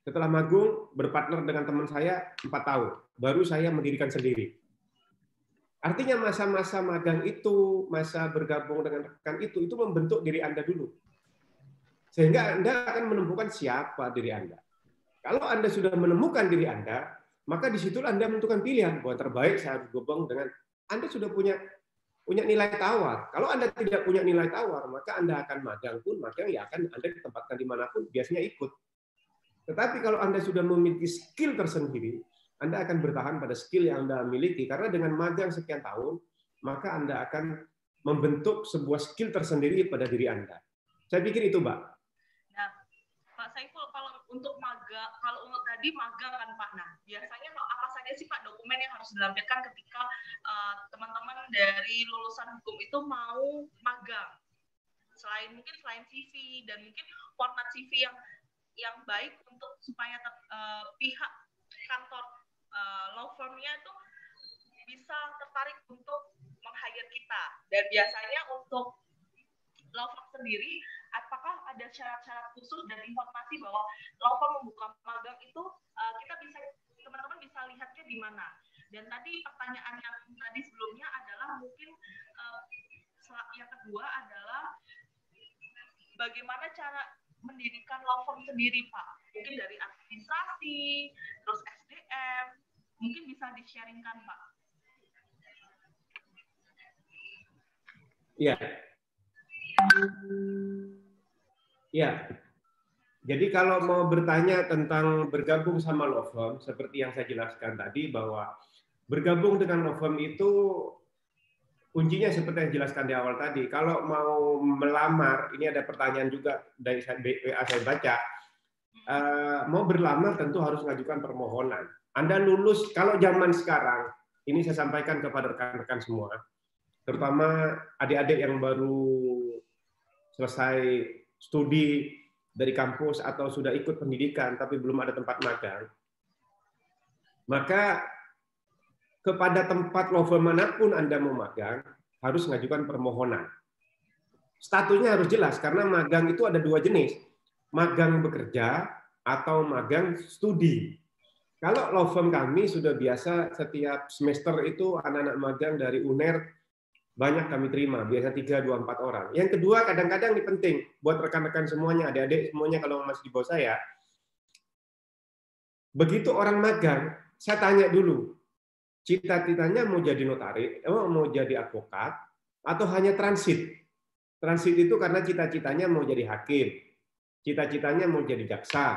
Speaker 1: Setelah magang, berpartner dengan teman saya 4 tahun. Baru saya mendirikan sendiri. Artinya masa-masa magang itu, masa bergabung dengan rekan itu membentuk diri Anda dulu. Sehingga Anda akan menemukan siapa diri Anda. Kalau Anda sudah menemukan diri Anda, maka disitulah Anda menentukan pilihan. Bahwa terbaik saya harus bergabung dengan Anda sudah punya nilai tawar. Kalau Anda tidak punya nilai tawar, maka Anda akan magang pun, maka ya akan Anda ditempatkan dimanapun, biasanya ikut. Tetapi kalau Anda sudah memiliki skill tersendiri, Anda akan bertahan pada skill yang Anda miliki. Karena dengan magang sekian tahun, maka Anda akan membentuk sebuah skill tersendiri pada diri Anda. Saya pikir itu, Mbak.
Speaker 3: Nah, Pak Saiful, kalau untuk magang, kalau untuk tadi magang kan Pak, nah biasanya apa saja sih Pak dokumen yang harus dilampirkan ketika teman-teman dari lulusan hukum itu mau magang? Selain CV dan mungkin format CV yang baik untuk supaya pihak kantor law firm-nya itu bisa tertarik untuk meng-hire kita. Dan biasanya untuk law firm sendiri, apakah ada syarat-syarat khusus dan informasi bahwa law firm membuka magang itu teman-teman bisa lihatnya di mana? Dan tadi pertanyaan yang tadi sebelumnya adalah mungkin yang kedua adalah bagaimana cara mendirikan law firm sendiri, Pak? Mungkin dari administrasi, terus SDM, mungkin bisa di-sharingkan, Pak.
Speaker 1: Iya. Ya, jadi kalau mau bertanya tentang bergabung sama law firm, seperti yang saya jelaskan tadi, bahwa bergabung dengan law firm itu kuncinya seperti yang dijelaskan di awal tadi. Kalau mau melamar, ini ada pertanyaan juga dari WA saya baca, mau berlamar tentu harus mengajukan permohonan. Anda lulus, kalau zaman sekarang, ini saya sampaikan kepada rekan-rekan semua, terutama adik-adik yang baru selesai studi dari kampus atau sudah ikut pendidikan tapi belum ada tempat magang, maka kepada tempat law firm manapun Anda mau magang harus mengajukan permohonan. Statusnya harus jelas karena magang itu ada dua jenis, magang bekerja atau magang studi. Kalau law firm kami sudah biasa setiap semester itu anak-anak magang dari UNER banyak kami terima, biasa 3, 2, 4 orang. Yang kedua, kadang-kadang ini penting buat rekan-rekan semuanya, adik-adik semuanya kalau masih di bawah saya. Begitu orang magang, saya tanya dulu, cita-citanya mau jadi notaris, mau jadi advokat, atau hanya transit? Transit itu karena cita-citanya mau jadi hakim, cita-citanya mau jadi jaksa.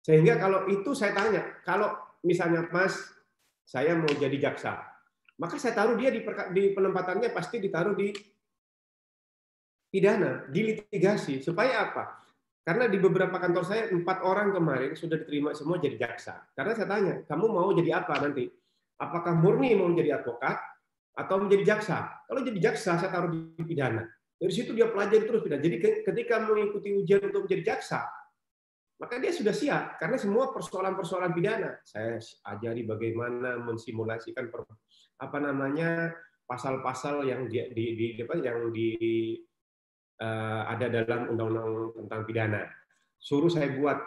Speaker 1: Sehingga kalau itu saya tanya, kalau misalnya Mas, saya mau jadi jaksa, maka saya taruh dia di penempatannya pasti ditaruh di pidana, di litigasi. Supaya apa? Karena di beberapa kantor saya 4 orang kemarin sudah diterima semua jadi jaksa. Karena saya tanya, kamu mau jadi apa nanti? Apakah murni mau jadi advokat atau menjadi jaksa? Kalau jadi jaksa saya taruh di pidana. Dari situ dia pelajari terus pidana. Jadi ketika mengikuti ujian untuk menjadi jaksa, maka dia sudah siap karena semua persoalan-persoalan pidana. Saya ajari bagaimana mensimulasikan pasal-pasal yang ada dalam undang-undang tentang pidana. Suruh saya buat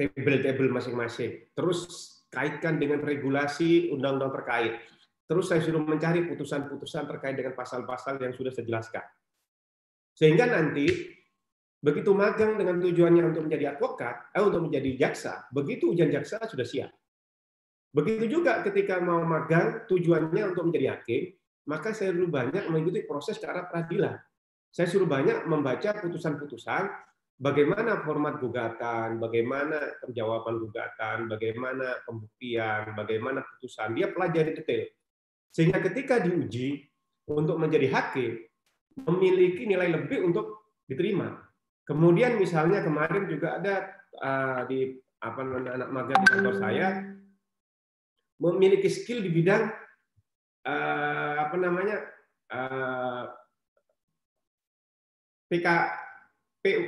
Speaker 1: tabel-tabel masing-masing. Terus kaitkan dengan regulasi undang-undang terkait. Terus saya suruh mencari putusan-putusan terkait dengan pasal-pasal yang sudah saya jelaskan. Sehingga nanti begitu magang dengan tujuannya untuk menjadi advokat, untuk menjadi jaksa, begitu ujian jaksa sudah siap. Begitu juga ketika mau magang, tujuannya untuk menjadi hakim, maka saya dulu banyak mengikuti proses ke arah peradilan. Saya suruh banyak membaca putusan-putusan, bagaimana format gugatan, bagaimana penjawaban gugatan, bagaimana pembuktian, bagaimana putusan. Dia pelajari detail. Sehingga ketika diuji untuk menjadi hakim, memiliki nilai lebih untuk diterima. Kemudian misalnya kemarin juga ada di anak magang di kantor saya, memiliki skill di bidang PKPU,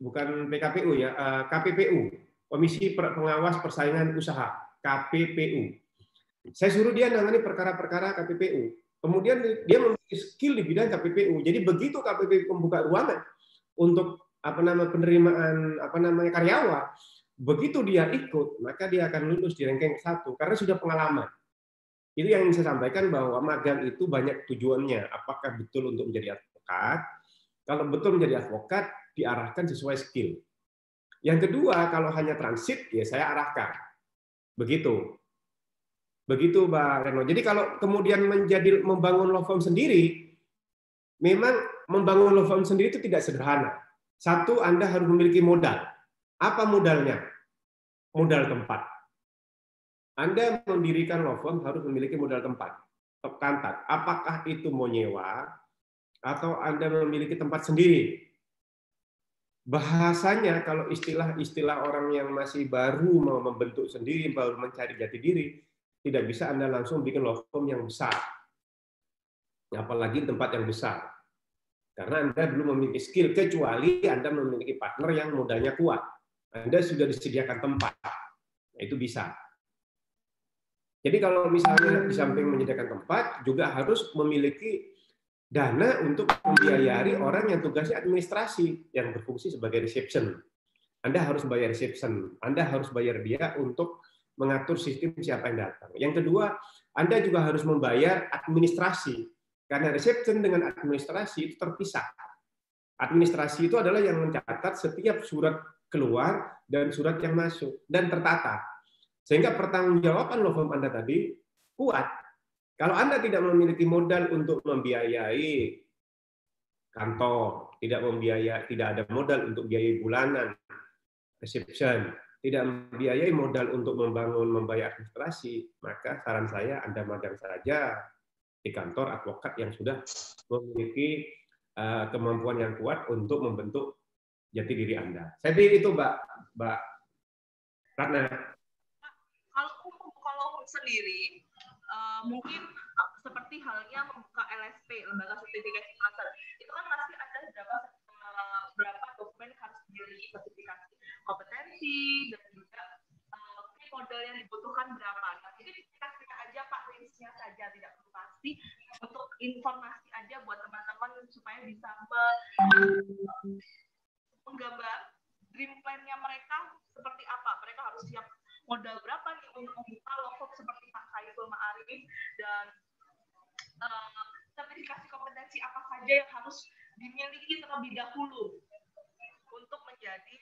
Speaker 1: bukan PKPU ya, KPPU, Komisi Pengawas Persaingan Usaha, KPPU. Saya suruh dia nangani perkara-perkara KPPU. Kemudian dia memiliki skill di bidang KPPU. Jadi begitu KPPU membuka ruangan untuk penerimaan karyawan, begitu dia ikut, maka dia akan lulus di ranking 1 karena sudah pengalaman. Itu yang ingin saya sampaikan bahwa magang itu banyak tujuannya. Apakah betul untuk menjadi advokat? Kalau betul menjadi advokat, diarahkan sesuai skill. Yang kedua, kalau hanya transit, ya saya arahkan. Begitu. Begitu, Mbak Reno. Jadi kalau kemudian membangun law firm sendiri, memang membangun law firm sendiri itu tidak sederhana. Satu, Anda harus memiliki modal. Apa modalnya? Modal tempat. Anda mendirikan law firm harus memiliki modal tempat. Tempat. Apakah itu mau nyewa atau Anda memiliki tempat sendiri? Bahasanya kalau istilah orang yang masih baru mau membentuk sendiri, baru mencari jati diri, tidak bisa Anda langsung bikin law firm yang besar. Apalagi tempat yang besar. Karena Anda belum memiliki skill, kecuali Anda memiliki partner yang modalnya kuat. Anda sudah disediakan tempat, itu bisa. Jadi kalau misalnya di samping menyediakan tempat, juga harus memiliki dana untuk membiayai orang yang tugasnya administrasi, yang berfungsi sebagai reception. Anda harus bayar reception, Anda harus bayar dia untuk mengatur sistem siapa yang datang. Yang kedua, Anda juga harus membayar administrasi, karena reception dengan administrasi itu terpisah. Administrasi itu adalah yang mencatat setiap surat keluar dan surat yang masuk, dan tertata. Sehingga pertanggungjawaban law firm Anda tadi kuat. Kalau Anda tidak memiliki modal untuk membiayai kantor, tidak ada modal untuk biayai bulanan, reception, tidak membiayai modal untuk membayar administrasi, maka saran saya Anda magang saja di kantor advokat yang sudah memiliki kemampuan yang kuat untuk membentuk jati diri Anda. Saya pikir itu, Mbak Ratna.
Speaker 3: Kalau sendiri mungkin seperti halnya membuka LSP, lembaga sertifikasi pasar, itu kan pasti ada berapa dokumen harus dimiliki, sertifikasi kompetensi dan juga modal yang dibutuhkan berapa. Nah, jadi kasih aja Pak range-nya saja, tidak perlu pasti, untuk informasi aja buat teman-teman supaya bisa menggambar dream plan-nya mereka seperti apa. Mereka harus siap modal berapa nih untuk membuka law firm seperti Pak Saiful Ma'arif, dan sertifikasi kompetensi apa saja yang harus dimiliki terlebih dahulu untuk menjadi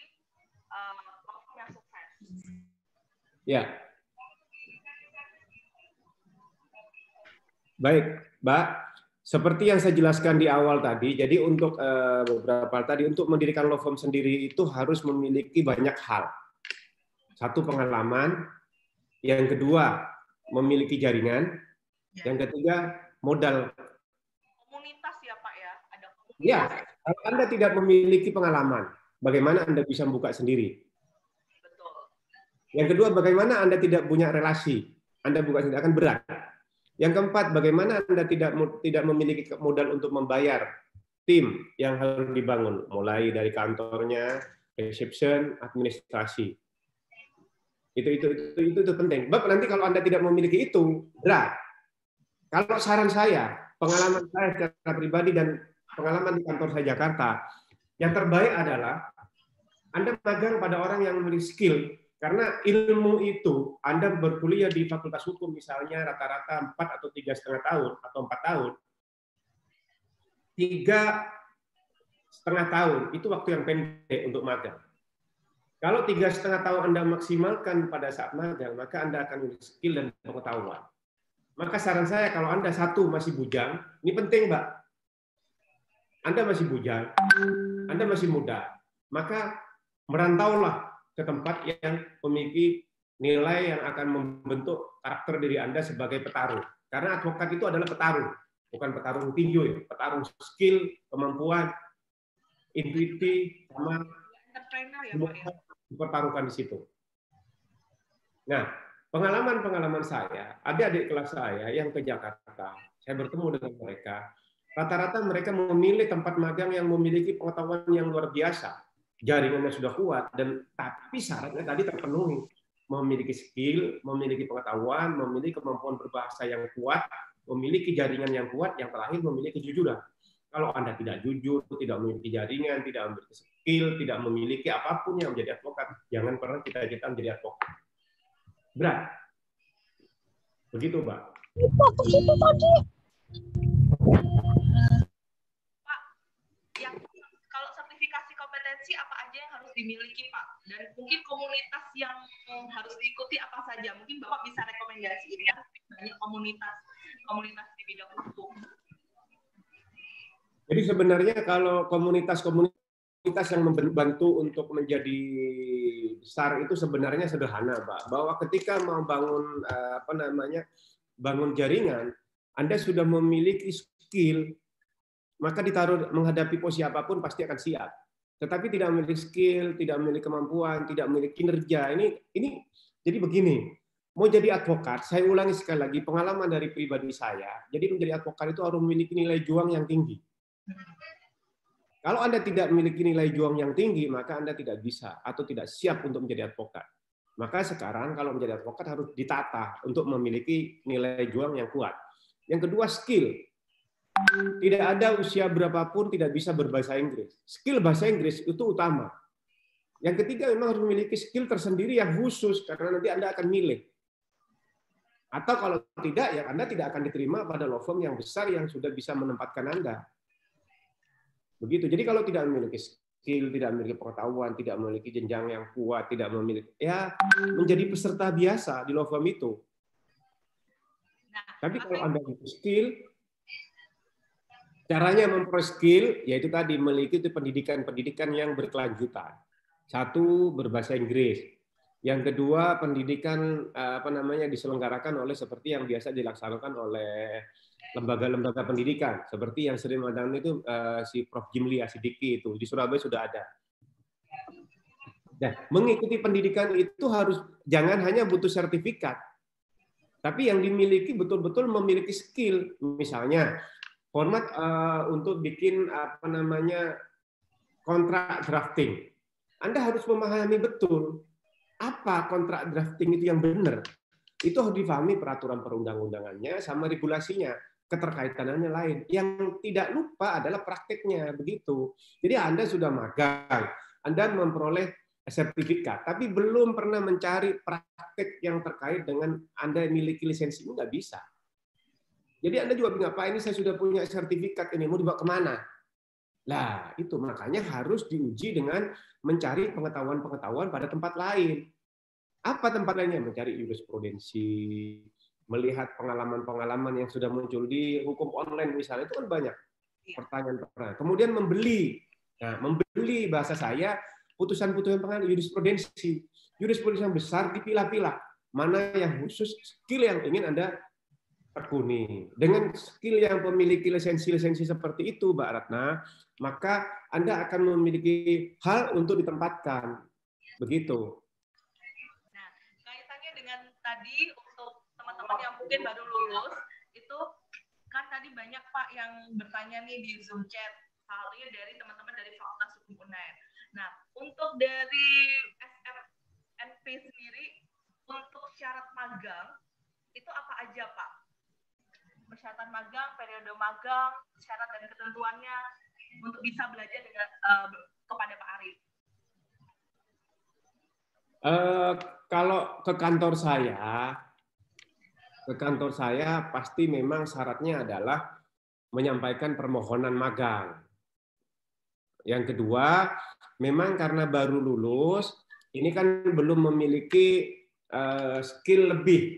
Speaker 3: law firm yang sukses.
Speaker 1: Ya. Baik, Mbak. Seperti yang saya jelaskan di awal tadi, jadi untuk beberapa tadi untuk mendirikan law firm sendiri itu harus memiliki banyak hal. Satu, pengalaman. Yang kedua, memiliki jaringan. Yang ketiga, modal.
Speaker 3: Komunitas ya Pak ya? Ada komunitas.
Speaker 1: Ya, kalau Anda tidak memiliki pengalaman, bagaimana Anda bisa membuka sendiri?
Speaker 3: Betul.
Speaker 1: Yang kedua, bagaimana Anda tidak punya relasi? Anda buka sendiri akan berat. Yang keempat, bagaimana Anda tidak memiliki modal untuk membayar tim yang harus dibangun, mulai dari kantornya, reception, administrasi. Itu penting. Sebab nanti kalau Anda tidak memiliki itu, berat. Kalau saran saya, pengalaman saya secara pribadi dan pengalaman di kantor saya Jakarta, yang terbaik adalah Anda magang pada orang yang memiliki skill, karena ilmu itu Anda berkuliah di Fakultas Hukum misalnya rata-rata 4 atau 3,5 tahun atau 4 tahun. 3,5 tahun itu waktu yang pendek untuk magang. Kalau 3,5 tahun Anda maksimalkan pada saat magang, maka Anda akan memiliki skill dan pengetahuan. Maka saran saya, kalau Anda satu masih bujang, ini penting, Mbak. Anda masih bujang, Anda masih muda, maka merantaulah ke tempat yang memiliki nilai yang akan membentuk karakter diri Anda sebagai petarung. Karena advokat itu adalah petarung, bukan petarung tinju, ya. Petarung skill, kemampuan, intuitif, sama dipertaruhkan di situ. Nah, pengalaman saya, adik-adik kelas saya yang ke Jakarta, saya bertemu dengan mereka, rata-rata mereka memilih tempat magang yang memiliki pengetahuan yang luar biasa, jaringannya sudah kuat, dan tapi syaratnya tadi terpenuhi, memiliki skill, memiliki pengetahuan, memiliki kemampuan berbahasa yang kuat, memiliki jaringan yang kuat, yang terakhir memiliki kejujuran. Kalau Anda tidak jujur, tidak memiliki jaringan, tidak memiliki skill, tidak memiliki apapun yang menjadi advokat, jangan pernah cita-cita menjadi advokat. Berat. Begitu, Mbak.
Speaker 3: Pak, yang kalau sertifikasi kompetensi apa aja yang harus dimiliki, Pak? Dan mungkin komunitas yang harus diikuti apa saja? Mungkin Bapak bisa rekomendasiin ya, banyak komunitas di bidang hukum.
Speaker 1: Jadi sebenarnya kalau komunitas yang membantu untuk menjadi besar itu sebenarnya sederhana, Pak. Bahwa ketika mau bangun bangun jaringan, Anda sudah memiliki skill, maka ditaruh menghadapi posisi apapun pasti akan siap. Tetapi tidak memiliki skill, tidak memiliki kemampuan, tidak memiliki kinerja. Ini jadi begini. Mau jadi advokat, saya ulangi sekali lagi pengalaman dari pribadi saya. Jadi menjadi advokat itu harus memiliki nilai juang yang tinggi. Kalau Anda tidak memiliki nilai juang yang tinggi, maka Anda tidak bisa atau tidak siap untuk menjadi advokat. Maka sekarang kalau menjadi advokat harus ditata untuk memiliki nilai juang yang kuat. Yang kedua, skill. Tidak ada usia berapapun tidak bisa berbahasa Inggris. Skill bahasa Inggris itu utama. Yang ketiga, memang harus memiliki skill tersendiri yang khusus, karena nanti Anda akan milih. Atau kalau tidak, ya Anda tidak akan diterima pada law firm yang besar yang sudah bisa menempatkan Anda. Begitu. Jadi kalau tidak memiliki skill, tidak memiliki pengetahuan, tidak memiliki jenjang yang kuat, tidak memiliki, ya menjadi peserta biasa di law firm itu. Tapi kalau Anda memiliki skill, caranya memperoleh skill, yaitu tadi memiliki pendidikan yang berkelanjutan. Satu, berbahasa Inggris. Yang kedua, pendidikan diselenggarakan oleh seperti yang biasa dilaksanakan oleh lembaga-lembaga pendidikan, seperti yang sering menangani itu si Prof. Jimli Asidiki itu di Surabaya sudah ada. Nah, mengikuti pendidikan itu harus jangan hanya butuh sertifikat, tapi yang dimiliki betul-betul memiliki skill. Misalnya format untuk bikin kontrak drafting. Anda harus memahami betul apa kontrak drafting itu yang benar. Itu harus difahami peraturan perundang-undangannya sama regulasinya. Keterkaitannya lain. Yang tidak lupa adalah prakteknya, begitu. Jadi Anda sudah magang, Anda memperoleh sertifikat, tapi belum pernah mencari praktek yang terkait dengan Anda memiliki lisensi, nggak bisa. Jadi Anda juga bingung, apa ini saya sudah punya sertifikat, ini mau dibawa kemana? Nah, itu makanya harus diuji dengan mencari pengetahuan-pengetahuan pada tempat lain. Apa tempat lainnya? Mencari jurisprudensi, melihat pengalaman-pengalaman yang sudah muncul di hukum online misalnya, itu kan banyak pertanyaan. Kemudian membeli. Nah, membeli bahasa saya putusan-putusan pengadilan jurisprudensi. Jurisprudensi yang besar dipilah-pilah. Mana yang khusus skill yang ingin Anda tekuni. Dengan skill yang memiliki lisensi-lisensi seperti itu, Mbak Ratna, maka Anda akan memiliki hal untuk ditempatkan. Begitu.
Speaker 3: Nah, kaitannya dengan tadi untuk teman-teman yang mungkin baru lulus, itu kan tadi banyak Pak yang bertanya nih di Zoom chat, halnya dari teman-teman dari Fakultas Hukum UNAIR. Nah, untuk dari SFNP sendiri, untuk syarat magang, itu apa aja Pak? Persyaratan magang, periode magang, syarat dan ketentuannya untuk bisa belajar dengan kepada Pak Arif.
Speaker 1: Kalau ke kantor saya pasti memang syaratnya adalah menyampaikan permohonan magang. Yang kedua, memang karena baru lulus, ini kan belum memiliki skill lebih.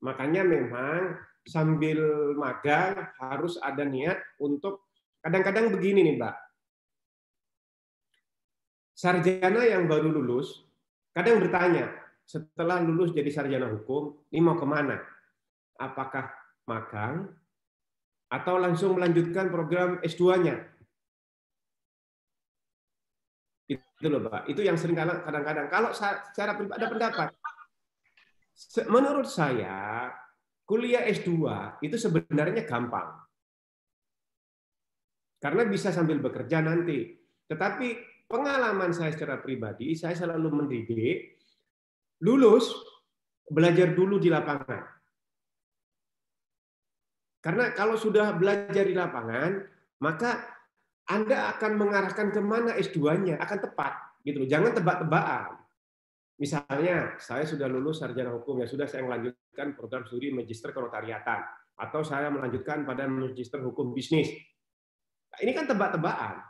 Speaker 1: Makanya memang sambil magang harus ada niat untuk, kadang-kadang begini nih Mbak, sarjana yang baru lulus kadang bertanya, setelah lulus jadi sarjana hukum, ini mau kemana? Apakah magang atau langsung melanjutkan program S2-nya? Itu loh Pak, itu yang sering kadang-kadang. Kalau secara pribadi ada pendapat, menurut saya kuliah S2 itu sebenarnya gampang. Karena bisa sambil bekerja nanti. Tetapi pengalaman saya secara pribadi, saya selalu mendidik, lulus, belajar dulu di lapangan. Karena kalau sudah belajar di lapangan, maka Anda akan mengarahkan kemana S2-nya, akan tepat. Gitu. Jangan tebak-tebakan. Misalnya, saya sudah lulus sarjana hukum, ya sudah saya melanjutkan program studi magister kenotariatan, atau saya melanjutkan pada magister hukum bisnis. Nah, ini kan tebak-tebakan.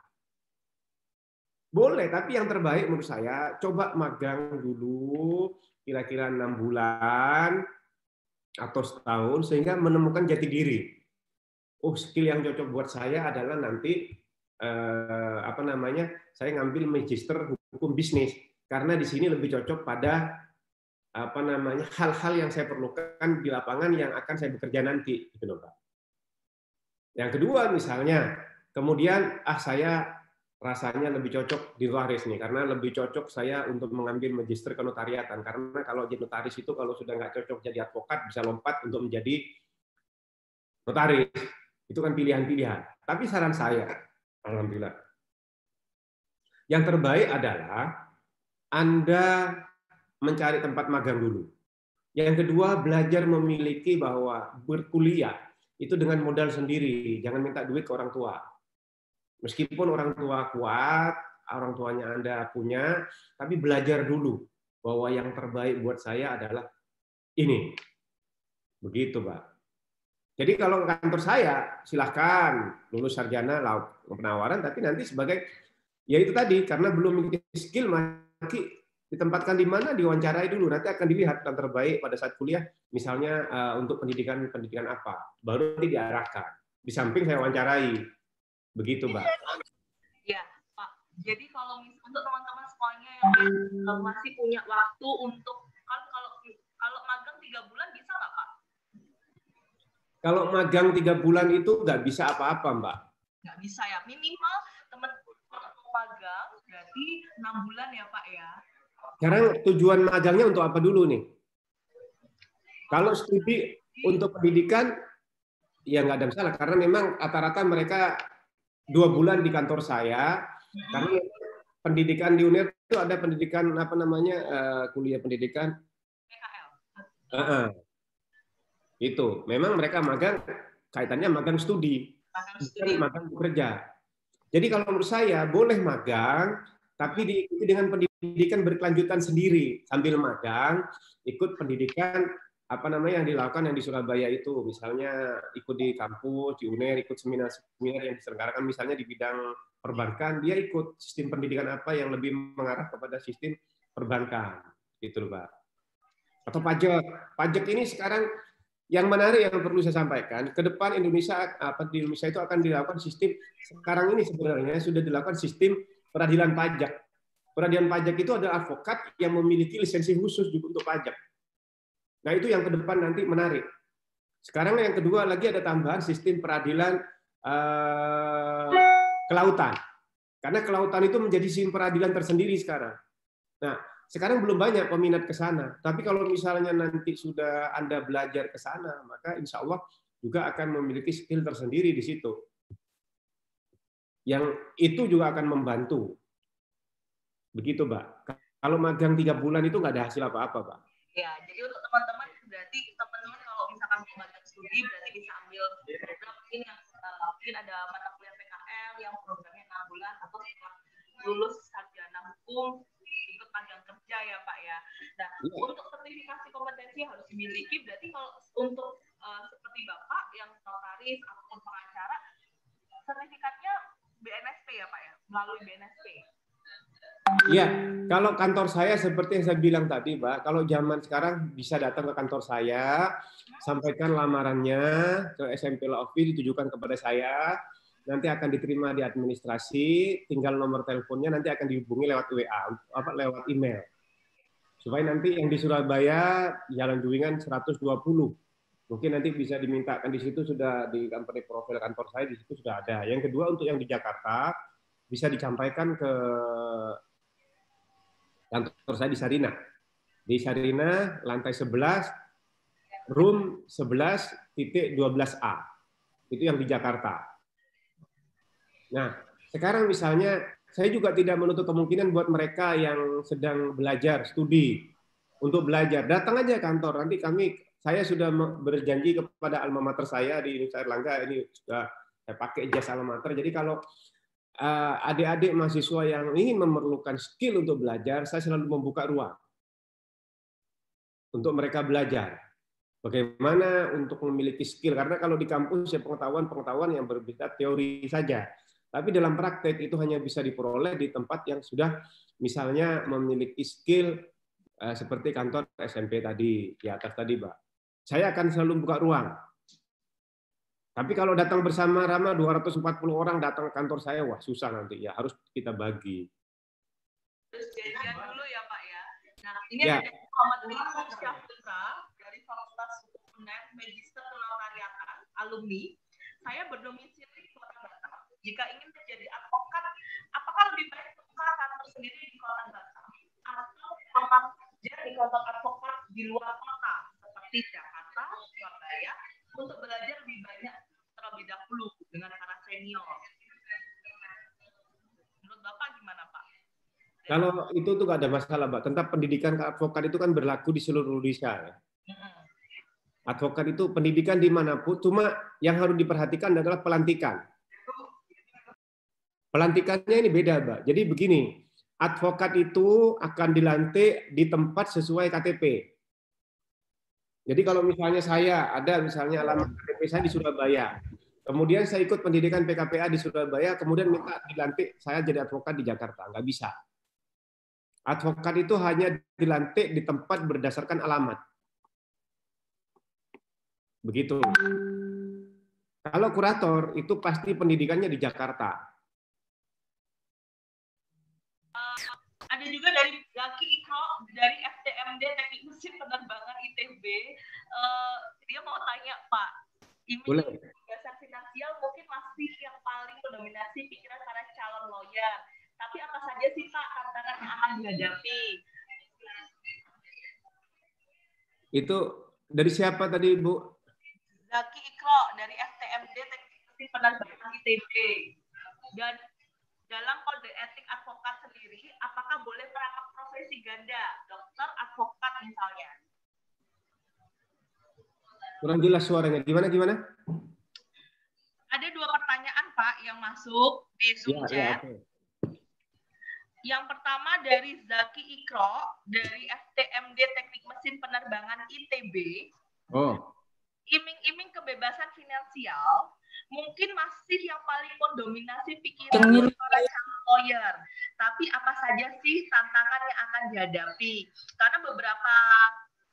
Speaker 1: Boleh, tapi yang terbaik menurut saya, coba magang dulu, kira-kira 6 bulan, atau setahun, sehingga menemukan jati diri. Oh, skill yang cocok buat saya adalah nanti, saya ngambil magister hukum bisnis. Karena di sini lebih cocok pada hal-hal yang saya perlukan di lapangan yang akan saya bekerja nanti, gitu loh Pak. Yang kedua misalnya, kemudian saya rasanya lebih cocok di notaris nih, karena lebih cocok saya untuk mengambil magister kenotariatan, karena kalau jadi notaris itu kalau sudah nggak cocok jadi advokat bisa lompat untuk menjadi notaris, itu kan pilihan-pilihan. Tapi saran saya, alhamdulillah, Yang terbaik adalah Anda mencari tempat magang dulu. Yang kedua, belajar memiliki bahwa berkuliah itu dengan modal sendiri, jangan minta duit ke orang tua. Meskipun orang tua kuat, orang tuanya Anda punya, tapi belajar dulu bahwa yang terbaik buat saya adalah ini. Begitu, Pak. Jadi kalau kantor saya, silahkan lulus sarjana, laut penawaran, tapi nanti sebagai, ya itu tadi, karena belum memiliki skill, nanti ditempatkan di mana, diwawancarai dulu, nanti akan dilihat yang terbaik pada saat kuliah, misalnya untuk pendidikan apa, baru nanti diarahkan. Di samping saya wawancarai, begitu, Mbak.
Speaker 3: Ya, Pak. Jadi kalau untuk teman-teman semuanya yang masih punya waktu untuk kalau magang 3 bulan bisa nggak, Pak?
Speaker 1: Kalau magang 3 bulan itu nggak bisa apa-apa, Mbak.
Speaker 3: Nggak bisa ya. Minimal teman-teman magang berarti 6 bulan ya, Pak ya.
Speaker 1: Sekarang tujuan magangnya untuk apa dulu nih? Kalau studi untuk pendidikan, ya nggak ada masalah. Karena memang rata-rata mereka 2 bulan di kantor saya. Karena pendidikan di UNER itu ada pendidikan apa namanya kuliah pendidikan.
Speaker 3: PKL.
Speaker 1: Itu memang mereka magang kaitannya magang studi, bukan magang bekerja. Jadi kalau menurut saya boleh magang, tapi diikuti dengan pendidikan berkelanjutan sendiri sambil magang, ikut pendidikan apa namanya yang dilakukan yang di Surabaya itu, misalnya ikut di kampus, di UNER, ikut seminar-seminar yang diselenggarakan misalnya di bidang perbankan, dia ikut sistem pendidikan apa yang lebih mengarah kepada sistem perbankan, gitu loh, Pak. Atau pajak. Pajak ini sekarang yang menarik yang perlu saya sampaikan, ke depan di Indonesia itu akan dilakukan sistem, sekarang ini sebenarnya sudah dilakukan sistem peradilan pajak. Peradilan pajak itu adalah advokat yang memiliki lisensi khusus juga untuk pajak. Nah itu yang ke depan nanti menarik. Sekarang yang kedua lagi ada tambahan sistem peradilan kelautan. Karena kelautan itu menjadi sistem peradilan tersendiri sekarang. Nah, sekarang belum banyak peminat ke sana. Tapi kalau misalnya nanti sudah Anda belajar ke sana, maka insya Allah juga akan memiliki skill tersendiri di situ. Yang itu juga akan membantu. Begitu, Mbak. Kalau magang 3 bulan itu nggak ada hasil apa-apa, Pak.
Speaker 3: Ya, jadi untuk teman-teman berarti teman-teman kalau misalkan mau magang studi berarti bisa ambil program mungkin ada mata kuliah PKL yang programnya 6 bulan atau setelah lulus sarjana hukum ikut magang kerja ya, Pak ya. Nah, untuk sertifikasi kompetensi yang harus dimiliki berarti kalau untuk seperti Bapak yang notaris ataupun pengacara sertifikatnya BNSP ya, Pak ya, melalui BNSP.
Speaker 1: Iya, kalau kantor saya seperti yang saya bilang tadi, Mbak, kalau zaman sekarang bisa datang ke kantor saya, sampaikan lamarannya ke SMP Law Office, ditujukan kepada saya, nanti akan diterima di administrasi, tinggal nomor teleponnya nanti akan dihubungi lewat WA, lewat email. Supaya nanti yang di Surabaya, Jalan Juwingan 120, mungkin nanti bisa dimintakan di situ sudah di company profil kantor saya di situ sudah ada. Yang kedua untuk yang di Jakarta bisa disampaikan ke kantor saya di Sarina. Di Sarina, lantai 11, room 11.12A. Itu yang di Jakarta. Nah, sekarang misalnya, saya juga tidak menutup kemungkinan buat mereka yang sedang belajar, studi, untuk belajar. Datang aja kantor, nanti saya sudah berjanji kepada alma mater saya di Universitas Erlangga, ini sudah saya pakai ijazah alma mater. Jadi kalau adik-adik mahasiswa yang ingin memerlukan skill untuk belajar, saya selalu membuka ruang untuk mereka belajar. Bagaimana untuk memiliki skill, karena kalau di kampus ya pengetahuan yang berbeda teori saja. Tapi dalam praktek itu hanya bisa diperoleh di tempat yang sudah misalnya memiliki skill seperti kantor SMP tadi, di atas tadi, Mbak. Saya akan selalu buka ruang. Tapi kalau datang bersama Rama 240 orang datang ke kantor saya, wah susah nanti ya, harus kita bagi.
Speaker 3: Terus janjian dulu ya, Pak ya. Nah, ini
Speaker 1: ya.
Speaker 3: ada Muhammad Rizal Syafira dari Fakultas Hukum UNER Magister Kenotariatan, alumni. Saya berdomisili di Kota Batam. Jika ingin menjadi advokat, apakah lebih baik buka kantor sendiri di Kota Batam atau memang kerja di kantor advokat di luar kota seperti Jakarta, Surabaya untuk belajar lebih banyak terlebih dahulu dengan para senior? Menurut Bapak gimana, Pak?
Speaker 1: Kalau itu tuh nggak ada masalah, Mbak. Tentang pendidikan advokat itu kan berlaku di seluruh Indonesia. Ya. Advokat itu pendidikan dimanapun, cuma yang harus diperhatikan adalah pelantikan. Pelantikannya ini beda, Mbak. Jadi begini, advokat itu akan dilantik di tempat sesuai KTP. Jadi kalau misalnya saya ada misalnya alamat KTP saya di Surabaya, kemudian saya ikut pendidikan PKPA di Surabaya, kemudian minta dilantik saya jadi advokat di Jakarta, nggak bisa. Advokat itu hanya dilantik di tempat berdasarkan alamat. Begitu. Kalau kurator itu pasti pendidikannya di Jakarta.
Speaker 3: Ada juga dari Zaki Ikro dari FTMD Teknik Mesin Penerbangan ITB. Dia mau tanya, Pak, iming dasar finansial mungkin masih yang paling mendominasi pikiran para calon lawyer. Tapi apa saja sih Pak tantangan yang akan dihadapi?
Speaker 1: Itu dari siapa tadi, Bu?
Speaker 3: Zaki Ikro dari FTMD Teknik Mesin Penerbangan ITB. Dan dalam kode etik advokat sendiri, apakah boleh merangkap profesi ganda, dokter, advokat misalnya?
Speaker 1: Kurang jelas suaranya. Gimana?
Speaker 3: Ada 2 pertanyaan, Pak, yang masuk di Zoom chat.
Speaker 1: Okay.
Speaker 3: Yang pertama dari Zaki Ikro dari FTMD Teknik Mesin Penerbangan ITB. Iming-iming kebebasan finansial mungkin masih yang paling mendominasi pikiran para calon lawyer. Tapi apa saja sih tantangan yang akan dihadapi? Karena beberapa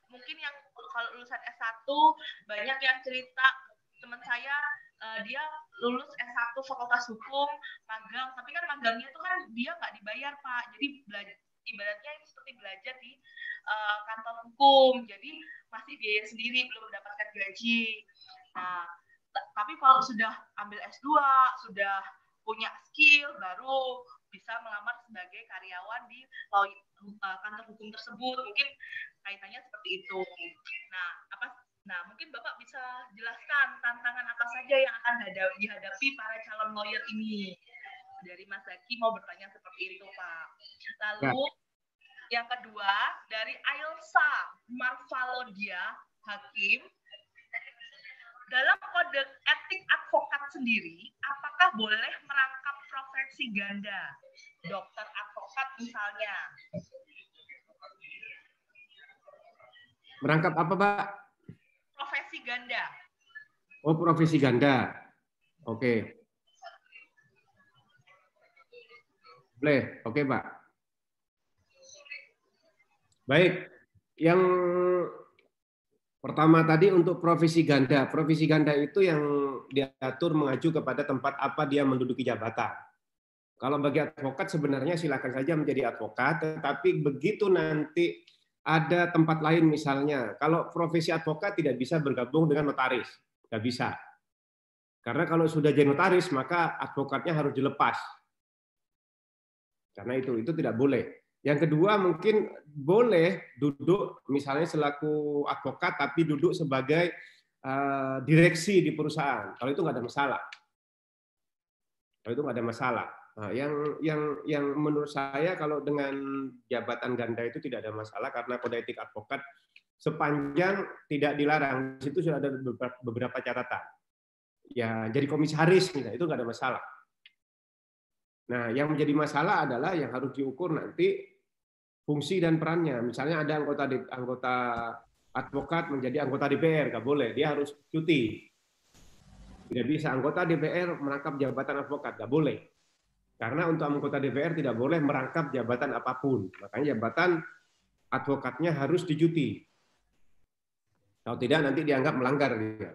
Speaker 3: mungkin yang kalau lulusan S1 banyak yang cerita teman saya dia lulus S1 Fakultas Hukum, magang, tapi kan magangnya itu kan dia nggak dibayar, Pak. Jadi ibaratnya ini seperti belajar di kantor hukum, jadi masih biaya sendiri, belum mendapatkan gaji. Nah, tapi kalau sudah ambil S2, sudah punya skill, baru bisa melamar sebagai karyawan di kantor hukum tersebut. Mungkin kaitannya seperti itu. Nah, mungkin Bapak bisa jelaskan tantangan apa saja yang akan dihadapi para calon lawyer ini. Dari Mas Zaki mau bertanya seperti itu, Pak. Lalu yang kedua dari Ailsa Marvalodia Hakim. Dalam kode etik advokat sendiri, apakah boleh merangkap profesi ganda? Dokter advokat misalnya.
Speaker 1: Merangkap apa, Pak?
Speaker 3: Profesi ganda.
Speaker 1: Oh, profesi ganda. Oke. Boleh. Oke, Pak. Baik. Yang pertama tadi untuk profesi ganda. Profesi ganda itu yang diatur mengacu kepada tempat apa dia menduduki jabatan. Kalau bagi advokat sebenarnya silakan saja menjadi advokat, tetapi begitu nanti ada tempat lain misalnya, kalau profesi advokat tidak bisa bergabung dengan notaris, nggak bisa. Karena kalau sudah jadi notaris maka advokatnya harus dilepas. Karena itu tidak boleh. Yang kedua mungkin boleh duduk misalnya selaku advokat tapi duduk sebagai direksi di perusahaan. Kalau itu nggak ada masalah. Nah, yang menurut saya kalau dengan jabatan ganda itu tidak ada masalah karena kode etik advokat sepanjang tidak dilarang. Di situ sudah ada beberapa catatan. Ya, jadi komisaris gitu, itu nggak ada masalah. Nah, yang menjadi masalah adalah yang harus diukur nanti fungsi dan perannya. Misalnya ada anggota advokat menjadi anggota DPR, nggak boleh, dia harus cuti. Tidak bisa anggota DPR merangkap jabatan advokat, nggak boleh. Karena untuk anggota DPR tidak boleh merangkap jabatan apapun. Makanya jabatan advokatnya harus dicuti. Kalau tidak nanti dianggap melanggar dia.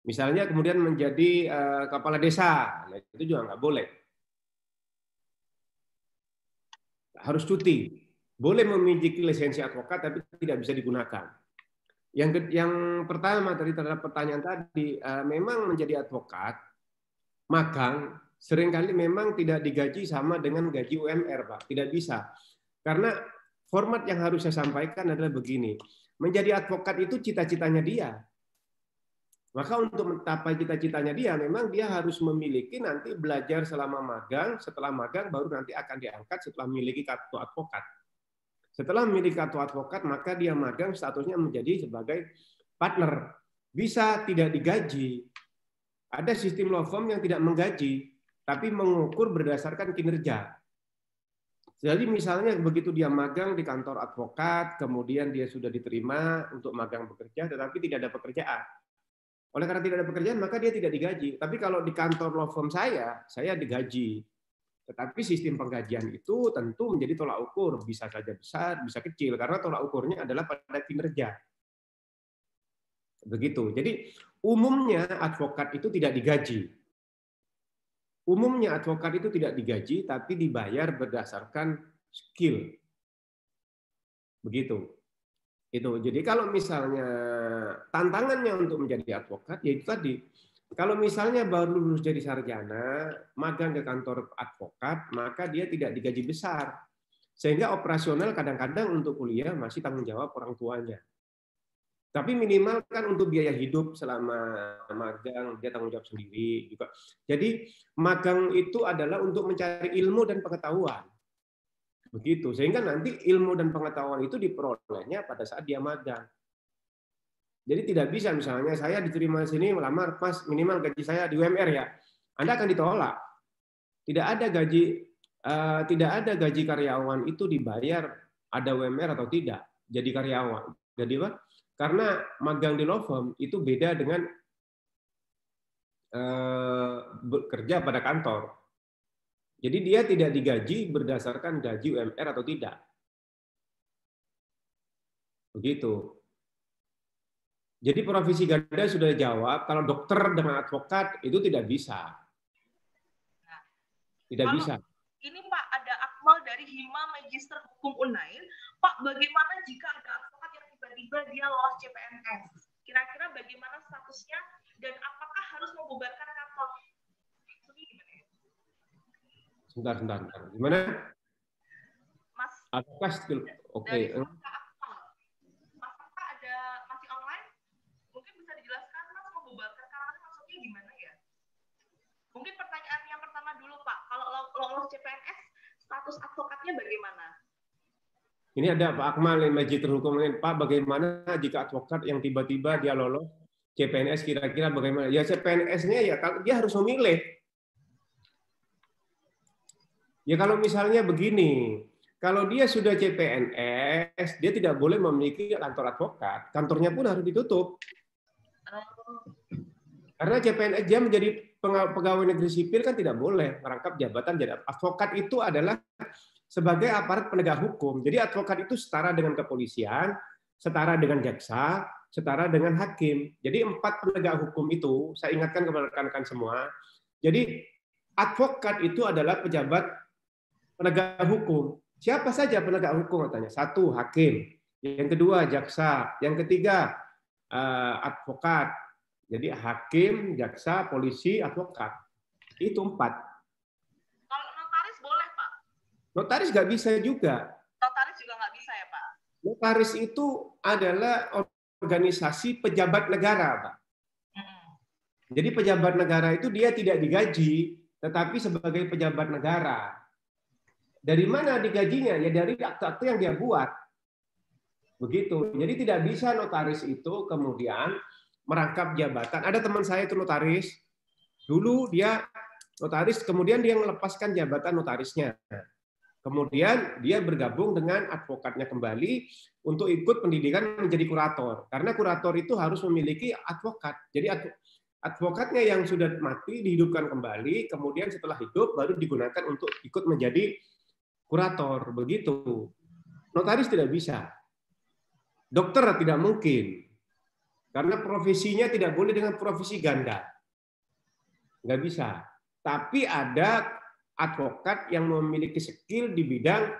Speaker 1: Misalnya kemudian menjadi kepala desa, nah itu juga nggak boleh. Harus cuti. Boleh memiliki lisensi advokat tapi tidak bisa digunakan. Yang pertama tadi terhadap pertanyaan tadi, memang menjadi advokat magang seringkali memang tidak digaji sama dengan gaji UMR, Pak. Tidak bisa. Karena format yang harus saya sampaikan adalah begini. Menjadi advokat itu cita-citanya dia. Maka untuk mencapai cita-citanya dia, memang dia harus memiliki nanti belajar selama magang, setelah magang baru nanti akan diangkat setelah memiliki kartu advokat. Setelah memiliki kartu advokat, maka dia magang statusnya menjadi sebagai partner. Bisa tidak digaji. Ada sistem law firm yang tidak menggaji, tapi mengukur berdasarkan kinerja. Jadi misalnya begitu dia magang di kantor advokat, kemudian dia sudah diterima untuk magang bekerja, tetapi tidak ada pekerjaan. Oleh karena tidak ada pekerjaan, maka dia tidak digaji. Tapi kalau di kantor law firm saya digaji. Tetapi sistem penggajian itu tentu menjadi tolak ukur. Bisa saja besar, bisa kecil. Karena tolak ukurnya adalah pada kinerja. Begitu. Jadi umumnya advokat itu tidak digaji. Umumnya advokat itu tidak digaji, tapi dibayar berdasarkan skill. Begitu. Itu. Jadi kalau misalnya tantangannya untuk menjadi advokat, yaitu tadi, kalau misalnya baru lulus jadi sarjana, magang ke kantor advokat, maka dia tidak digaji besar. Sehingga operasional kadang-kadang untuk kuliah masih tanggung jawab orang tuanya. Tapi minimal kan untuk biaya hidup selama magang, dia tanggung jawab sendiri juga. Jadi magang itu adalah untuk mencari ilmu dan pengetahuan. Begitu, sehingga nanti ilmu dan pengetahuan itu diperolehnya pada saat dia magang. Jadi tidak bisa misalnya saya diterima di sini melamar, Mas, minimal gaji saya di UMR ya. Anda akan ditolak. Tidak ada gaji karyawan itu dibayar ada UMR atau tidak. Jadi karyawan. Jadi apa? Karena magang di law firm itu beda dengan bekerja pada kantor. Jadi dia tidak digaji berdasarkan gaji UMR atau tidak. Begitu. Jadi profesi ganda sudah jawab, kalau dokter dengan advokat itu tidak bisa. Tidak bisa.
Speaker 3: Ini Pak, ada Akmal dari Hima Magister Hukum Unair. Pak, bagaimana jika ada advokat yang tiba-tiba dia lolos CPNS? Kira-kira bagaimana statusnya dan apakah harus membubarkan kantor?
Speaker 1: Sebentar. Gimana?
Speaker 3: Mas.
Speaker 1: Apakah skill? Oke.
Speaker 3: Mas ada masih online? Mungkin bisa dijelaskan Mas membubarkan kantor maksudnya gimana ya? Mungkin pertanyaan yang pertama dulu Pak. Kalau lolos CPNS, status advokatnya bagaimana?
Speaker 1: Ini ada Pak Akmal yang Magister Hukum. Pak, bagaimana jika advokat yang tiba-tiba dia lolos CPNS kira-kira bagaimana? Ya CPNS-nya ya dia harus memilih. Ya kalau misalnya begini, kalau dia sudah CPNS, dia tidak boleh memiliki kantor advokat. Kantornya pun harus ditutup. Karena CPNS dia menjadi pegawai negeri sipil kan tidak boleh merangkap jabatan jadi advokat. Itu adalah sebagai aparat penegak hukum. Jadi advokat itu setara dengan kepolisian, setara dengan jaksa, setara dengan hakim. Jadi 4 penegak hukum itu, saya ingatkan kepada rekan-rekan semua. Jadi advokat itu adalah pejabat penegak hukum. Siapa saja penegak hukum katanya? 1, hakim. Yang kedua, jaksa. Yang ketiga, advokat. Jadi hakim, jaksa, polisi, advokat. Itu 4.
Speaker 3: Kalau notaris boleh, Pak?
Speaker 1: Notaris nggak bisa juga.
Speaker 3: Notaris juga nggak bisa ya, Pak?
Speaker 1: Notaris itu adalah organisasi pejabat negara, Pak. Jadi pejabat negara itu dia tidak digaji, tetapi sebagai pejabat negara. Dari mana digajinya? Ya dari akte-akte yang dia buat. Begitu. Jadi tidak bisa notaris itu kemudian merangkap jabatan. Ada teman saya itu notaris. Dulu dia notaris, kemudian dia melepaskan jabatan notarisnya. Kemudian dia bergabung dengan advokatnya kembali untuk ikut pendidikan menjadi kurator. Karena kurator itu harus memiliki advokat. Jadi advokatnya yang sudah mati dihidupkan kembali, kemudian setelah hidup baru digunakan untuk ikut menjadi kurator. Begitu. Notaris tidak bisa. Dokter tidak mungkin. Karena profesinya tidak boleh dengan profesi ganda. Nggak bisa. Tapi ada advokat yang memiliki skill di bidang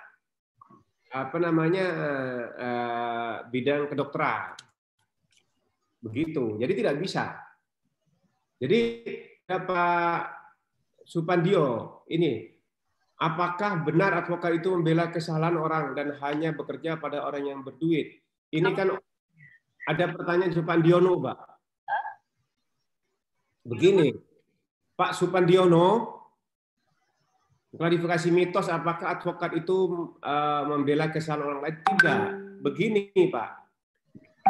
Speaker 1: bidang kedokteran. Begitu. Jadi tidak bisa. Jadi Pak Supandio, ini apakah benar advokat itu membela kesalahan orang dan hanya bekerja pada orang yang berduit? Ini kan ada pertanyaan Supandiono, Pak. Begini, Pak Supandiono, klarifikasi mitos apakah advokat itu membela kesalahan orang lain? Tidak. Begini Pak,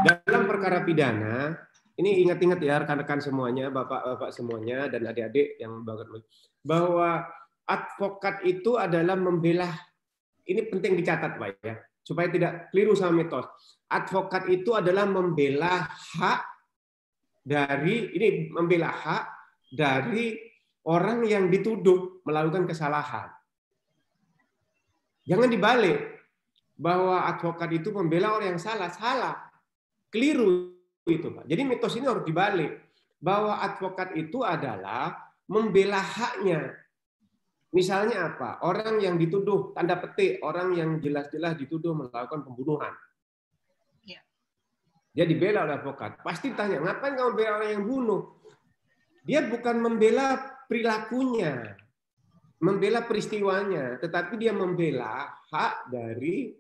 Speaker 1: dalam perkara pidana, ini ingat-ingat ya rekan-rekan semuanya, bapak-bapak semuanya, dan adik-adik yang banget, bahwa advokat itu adalah membela, ini penting dicatat Pak ya, supaya tidak keliru sama mitos. Advokat itu adalah membela hak dari, ini membela hak dari orang yang dituduh melakukan kesalahan. Jangan dibalik, bahwa advokat itu membela orang yang salah. Keliru itu, Pak. Jadi mitos ini harus dibalik, bahwa advokat itu adalah membela haknya. Misalnya apa? Orang yang dituduh, tanda petik, orang yang jelas-jelas dituduh melakukan pembunuhan. Dia dibela oleh advokat. Pasti tanya, ngapain kamu bela orang yang bunuh? Dia bukan membela perilakunya, membela peristiwanya, tetapi dia membela hak dari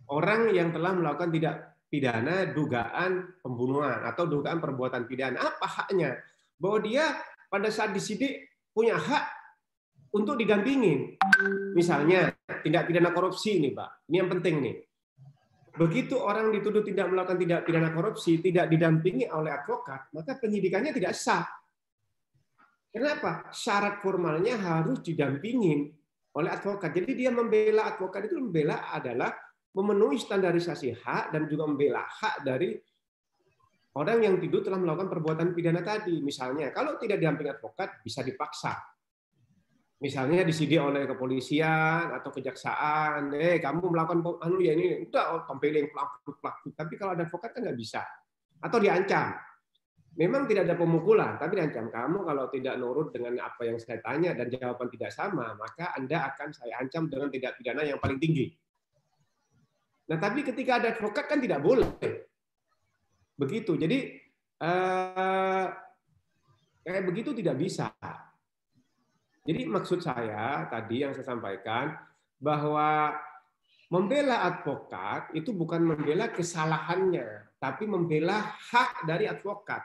Speaker 1: orang yang telah melakukan tidak pidana dugaan pembunuhan atau dugaan perbuatan pidana. Apa haknya? Bahwa dia pada saat disidik punya hak untuk didampingin. Misalnya tindak pidana korupsi nih Pak, ini yang penting nih. Begitu orang dituduh tidak melakukan tindak pidana korupsi, tidak didampingi oleh advokat, maka penyidikannya tidak sah. Kenapa? Syarat formalnya harus didampingin oleh advokat. Jadi dia membela, advokat itu membela adalah memenuhi standarisasi hak dan juga membela hak dari orang yang dituduh telah melakukan perbuatan pidana tadi. Misalnya, kalau tidak didampingi advokat, bisa dipaksa. Misalnya disidik oleh kepolisian atau kejaksaan, kamu melakukan ya ini udah tempeling pelaku. Tapi kalau ada advokat kan nggak bisa, atau diancam. Memang tidak ada pemukulan, tapi diancam, kamu kalau tidak nurut dengan apa yang saya tanya dan jawaban tidak sama, maka Anda akan saya ancam dengan tindak pidana yang paling tinggi. Nah, tapi ketika ada advokat kan tidak boleh begitu. Jadi kayak begitu tidak bisa. Jadi maksud saya tadi yang saya sampaikan bahwa membela advokat itu bukan membela kesalahannya, tapi membela hak dari advokat.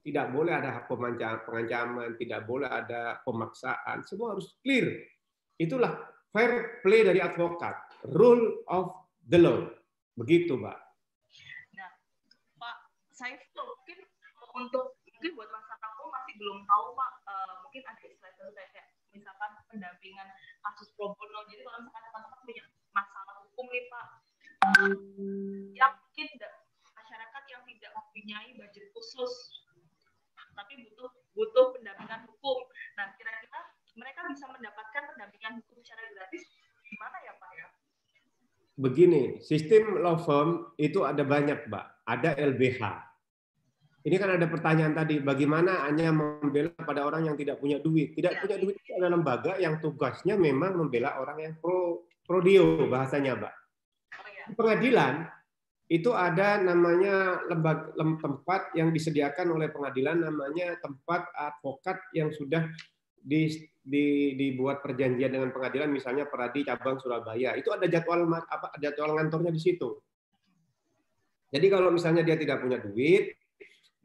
Speaker 1: Tidak boleh ada hak pengancaman, tidak boleh ada pemaksaan, semua harus clear. Itulah fair play dari advokat, rule of the law. Begitu, Pak.
Speaker 3: Nah, Pak, saya mungkin buat masyarakat masih belum tahu, Pak, mungkin ada istilah kayak misalkan pendampingan kasus pro bono. Jadi kalau misalkan teman-teman punya masalah hukum nih Pak, yang mungkin masyarakat yang tidak mempunyai budget khusus, tapi butuh pendampingan hukum. Nah, kira-kira mereka bisa mendapatkan pendampingan hukum secara gratis gimana ya Pak ya?
Speaker 1: Begini, sistem law firm itu ada banyak, Mbak. Ada LBH. Ini kan ada pertanyaan tadi, bagaimana hanya membela pada orang yang tidak punya duit? Tidak punya duit itu adalah lembaga yang tugasnya memang membela orang yang pro dio bahasanya, Mbak. Di pengadilan itu ada namanya tempat yang disediakan oleh pengadilan, namanya tempat advokat yang sudah dibuat perjanjian dengan pengadilan, misalnya Peradi cabang Surabaya. Itu ada jadwal ngantornya di situ. Jadi kalau misalnya dia tidak punya duit,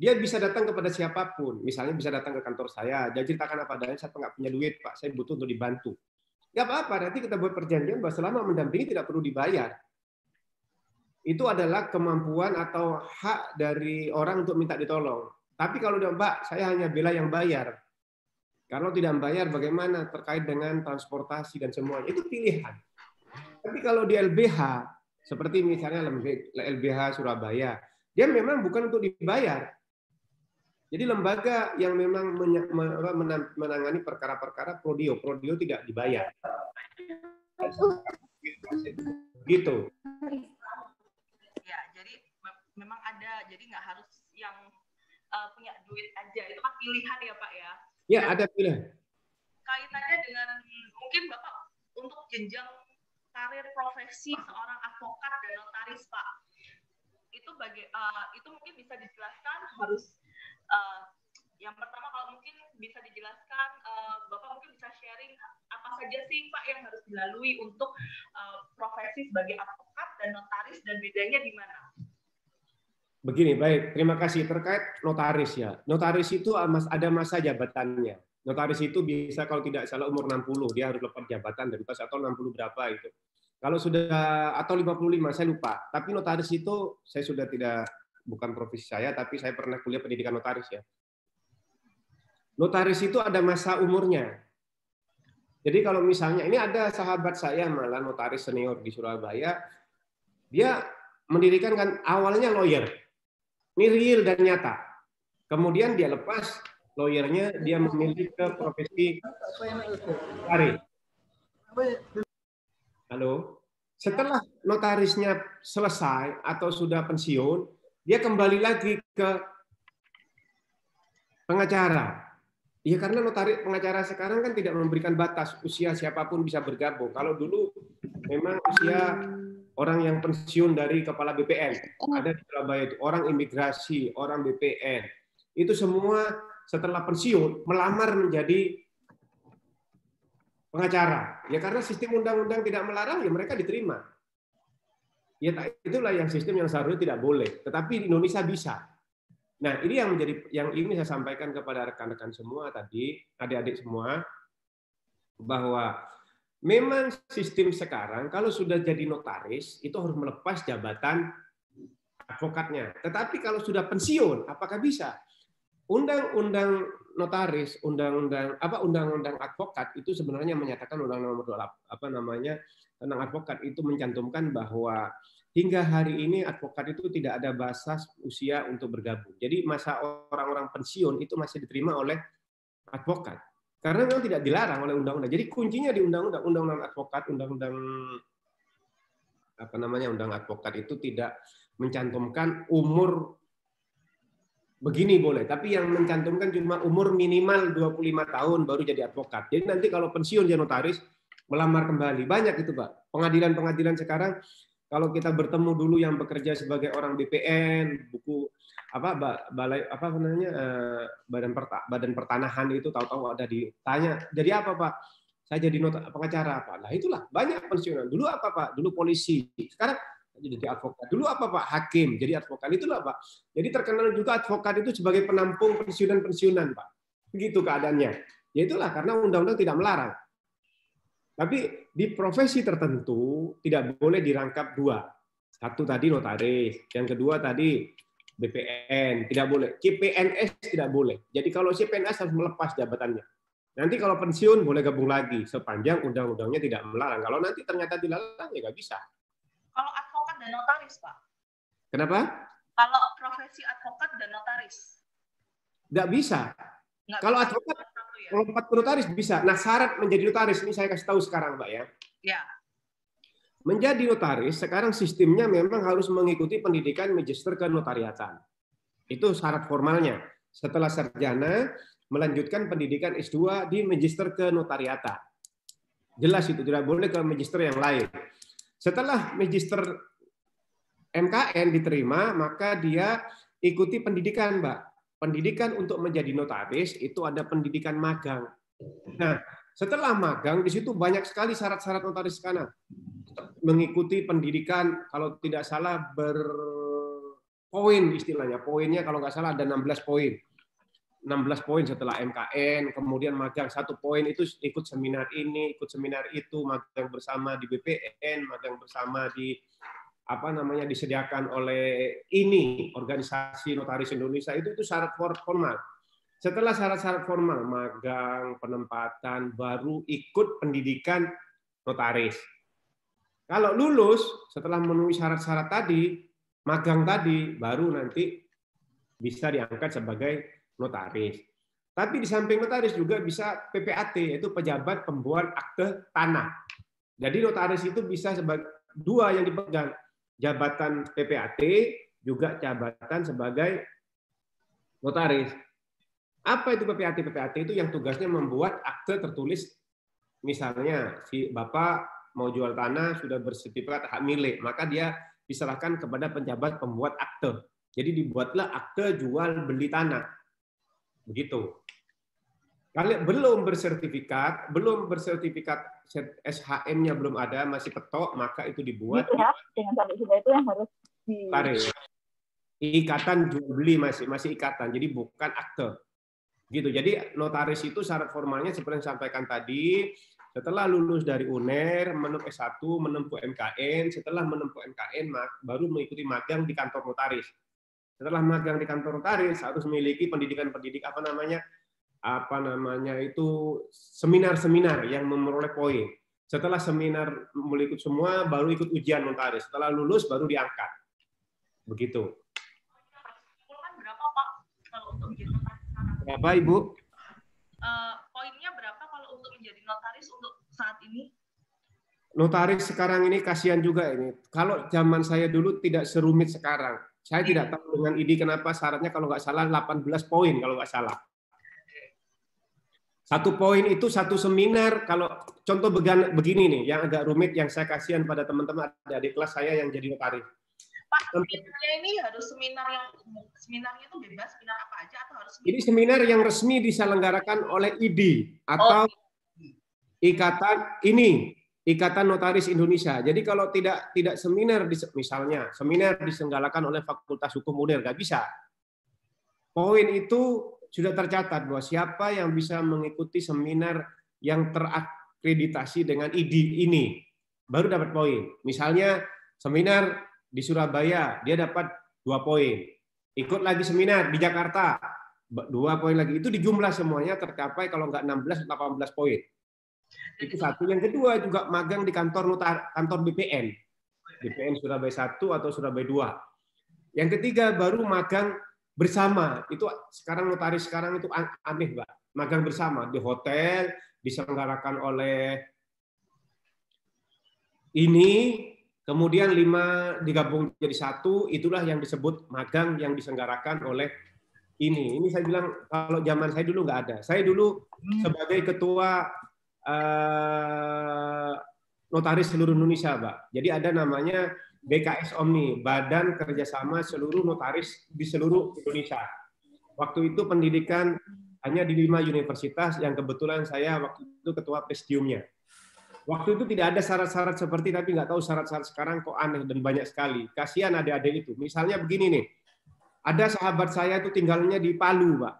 Speaker 1: dia bisa datang kepada siapapun. Misalnya bisa datang ke kantor saya, dia ceritakan apa adanya, saya nggak punya duit, Pak, saya butuh untuk dibantu. Nggak apa-apa, nanti kita buat perjanjian bahwa selama mendampingi tidak perlu dibayar. Itu adalah kemampuan atau hak dari orang untuk minta ditolong. Tapi kalau udah, Mbak, saya hanya bela yang bayar. Kalau tidak bayar, bagaimana terkait dengan transportasi dan semuanya? Itu pilihan. Tapi kalau di LBH, seperti misalnya LBH Surabaya, dia memang bukan untuk dibayar. Jadi lembaga yang memang menangani perkara-perkara prodio tidak dibayar. Gitu.
Speaker 3: Ya, jadi memang ada, jadi nggak harus yang punya duit aja, itu kan pilihan ya Pak ya?
Speaker 1: Ya, ada pilihan.
Speaker 3: Kaitannya dengan mungkin Bapak untuk jenjang karir profesi seorang advokat dan notaris Pak, itu mungkin bisa dijelaskan harus yang pertama kalau mungkin bisa dijelaskan, Bapak mungkin bisa sharing apa saja sih Pak yang harus dilalui untuk profesi sebagai advokat dan notaris dan bedanya di mana?
Speaker 1: Begini, baik. Terima kasih. Terkait notaris ya. Notaris itu ada masa jabatannya. Notaris itu bisa kalau tidak salah umur 60, dia harus lepas jabatan dari pas atau 60 berapa itu. Kalau sudah atau 55, saya lupa. Tapi notaris itu saya sudah tidak, bukan profesi saya, tapi saya pernah kuliah pendidikan notaris ya. Notaris itu ada masa umurnya. Jadi kalau misalnya ini ada sahabat saya malah notaris senior di Surabaya, dia mendirikan kan awalnya lawyer. Ini real dan nyata. Kemudian dia lepas lawyernya, dia memilih ke profesi notaris. Halo. Setelah notarisnya selesai atau sudah pensiun, dia kembali lagi ke pengacara. Ya karena notaris pengacara sekarang kan tidak memberikan batas usia, siapapun bisa bergabung. Kalau dulu memang usia orang yang pensiun dari kepala BPN, ada di Surabaya itu orang imigrasi, orang BPN, itu semua setelah pensiun melamar menjadi pengacara. Ya karena sistem undang-undang tidak melarang, ya mereka diterima. Ya itulah yang sistem yang seharusnya tidak boleh, tetapi di Indonesia bisa. Nah, ini yang menjadi yang ini saya sampaikan kepada rekan-rekan semua tadi, adik-adik semua, bahwa memang sistem sekarang kalau sudah jadi notaris itu harus melepas jabatan advokatnya. Tetapi kalau sudah pensiun, apakah bisa? Undang-undang notaris, undang-undang advokat itu sebenarnya menyatakan undang-undang nomor 28 tentang advokat itu mencantumkan bahwa hingga hari ini advokat itu tidak ada batas usia untuk bergabung. Jadi masa orang-orang pensiun itu masih diterima oleh advokat. Karena memang tidak dilarang oleh undang-undang. Jadi kuncinya di undang-undang advokat, undang-undang undang advokat itu tidak mencantumkan umur begini boleh, tapi yang mencantumkan cuma umur minimal 25 tahun baru jadi advokat. Jadi nanti kalau pensiun jadi notaris melamar kembali. Banyak itu, Pak. Pengadilan-pengadilan sekarang kalau kita bertemu dulu yang bekerja sebagai orang BPN, badan pertanahan itu tahu-tahu ada ditanya, jadi apa Pak? Saya jadi pengacara apa? Lah itulah banyak pensiunan. Dulu apa Pak? Dulu polisi. Sekarang jadi advokat. Dulu apa Pak? Hakim. Jadi advokat. Itulah Pak. Jadi terkenal juga advokat itu sebagai penampung pensiunan-pensiunan Pak. Begitu keadaannya. Ya itulah karena undang-undang tidak melarang. Tapi di profesi tertentu tidak boleh dirangkap dua. Satu tadi notaris, yang kedua tadi BPN, tidak boleh. CPNS tidak boleh. Jadi kalau CPNS harus melepas jabatannya. Nanti kalau pensiun boleh gabung lagi, sepanjang undang-undangnya tidak melarang. Kalau nanti ternyata dilarang, ya nggak bisa.
Speaker 3: Kalau advokat dan notaris, Pak?
Speaker 1: Kenapa?
Speaker 3: Kalau profesi advokat dan notaris?
Speaker 1: Nggak bisa. Kalau advokat, lompat ke notaris bisa. Nah, syarat menjadi notaris, ini saya kasih tahu sekarang, Mbak ya.
Speaker 3: Ya.
Speaker 1: Menjadi notaris, sekarang sistemnya memang harus mengikuti pendidikan magister kenotariatan. Itu syarat formalnya. Setelah sarjana, melanjutkan pendidikan S2 di magister kenotariatan. Jelas itu, tidak boleh ke magister yang lain. Setelah magister MKN diterima, maka dia ikuti pendidikan, Mbak. Pendidikan untuk menjadi notaris itu ada pendidikan magang. Nah, setelah magang di situ banyak sekali syarat-syarat notaris sekarang. Mengikuti pendidikan kalau tidak salah berpoin istilahnya. Poinnya kalau nggak salah ada 16 poin. 16 poin setelah MKN, kemudian magang 1 poin itu ikut seminar ini, ikut seminar itu, magang bersama di BPN, magang bersama di disediakan oleh ini organisasi notaris Indonesia itu syarat formal. Setelah syarat-syarat formal, magang, penempatan, baru ikut pendidikan notaris. Kalau lulus setelah memenuhi syarat-syarat tadi, magang tadi, baru nanti bisa diangkat sebagai notaris. Tapi di samping notaris juga bisa PPAT, yaitu pejabat pembuat akte tanah. Jadi notaris itu bisa sebagai dua yang dipegang. Jabatan PPAT, juga jabatan sebagai notaris. Apa itu PPAT? PPAT itu yang tugasnya membuat akte tertulis, misalnya si Bapak mau jual tanah, sudah bersertifikat hak milik, maka dia diserahkan kepada penjabat pembuat akte. Jadi dibuatlah akte jual beli tanah. Begitu. Kalau belum bersertifikat SHM-nya belum ada, masih petok, maka itu dibuat.
Speaker 4: Gitu ya, dengan sampai sudah itu yang harus di.
Speaker 1: Ikatan jual beli masih ikatan, jadi bukan akte. Gitu. Jadi notaris itu syarat formalnya seperti yang disampaikan tadi, setelah lulus dari UNER, menempuh S1, menempuh MKN, setelah menempuh MKN baru mengikuti magang di kantor notaris. Setelah magang di kantor notaris harus memiliki pendidikan itu seminar-seminar yang memperoleh poin. Setelah seminar mulai ikut semua, baru ikut ujian notaris. Setelah lulus baru diangkat. Begitu.
Speaker 3: Berapa Pak kalau untuk menjadi notaris sekarang?
Speaker 1: Berapa Ibu?
Speaker 3: Poinnya berapa kalau untuk menjadi notaris untuk saat ini?
Speaker 1: Notaris sekarang ini kasihan juga ini. Kalau zaman saya dulu tidak serumit sekarang. Saya tidak tahu dengan ID kenapa syaratnya kalau nggak salah 18 poin kalau nggak salah. 1 poin itu 1 seminar. Kalau contoh begini nih, yang agak rumit yang saya kasihan pada teman-teman adik kelas saya yang jadi notaris.
Speaker 3: Pak, seminarnya ini harus seminarnya itu bebas, seminar apa aja atau harus
Speaker 1: Ini seminar yang resmi diselenggarakan oleh ID atau Ikatan Notaris Indonesia. Jadi kalau tidak seminar, misalnya seminar diselenggarakan oleh Fakultas Hukum UNER, nggak bisa. Poin itu sudah tercatat bahwa siapa yang bisa mengikuti seminar yang terakreditasi dengan ID ini baru dapat poin. Misalnya seminar di Surabaya dia dapat 2 poin. Ikut lagi seminar di Jakarta 2 poin lagi. Itu dijumlah semuanya tercapai kalau nggak 16 18 poin. Itu satu. Yang kedua juga magang di kantor BPN. BPN Surabaya 1 atau Surabaya 2. Yang ketiga baru magang bersama. Itu sekarang notaris sekarang itu aneh, Mbak. Magang bersama di hotel diselenggarakan oleh ini, kemudian 5 digabung jadi 1, itulah yang disebut magang yang diselenggarakan oleh ini. Ini saya bilang kalau zaman saya dulu nggak ada. Saya dulu sebagai ketua notaris seluruh Indonesia, Pak. Jadi ada namanya BKS Omni, Badan Kerjasama Seluruh Notaris di seluruh Indonesia. Waktu itu pendidikan hanya di 5 universitas yang kebetulan saya waktu itu ketua presidiumnya. Waktu itu tidak ada syarat-syarat seperti, tapi nggak tahu syarat-syarat sekarang kok aneh dan banyak sekali. Kasihan adik-adik itu. Misalnya begini nih, ada sahabat saya itu tinggalnya di Palu, Pak.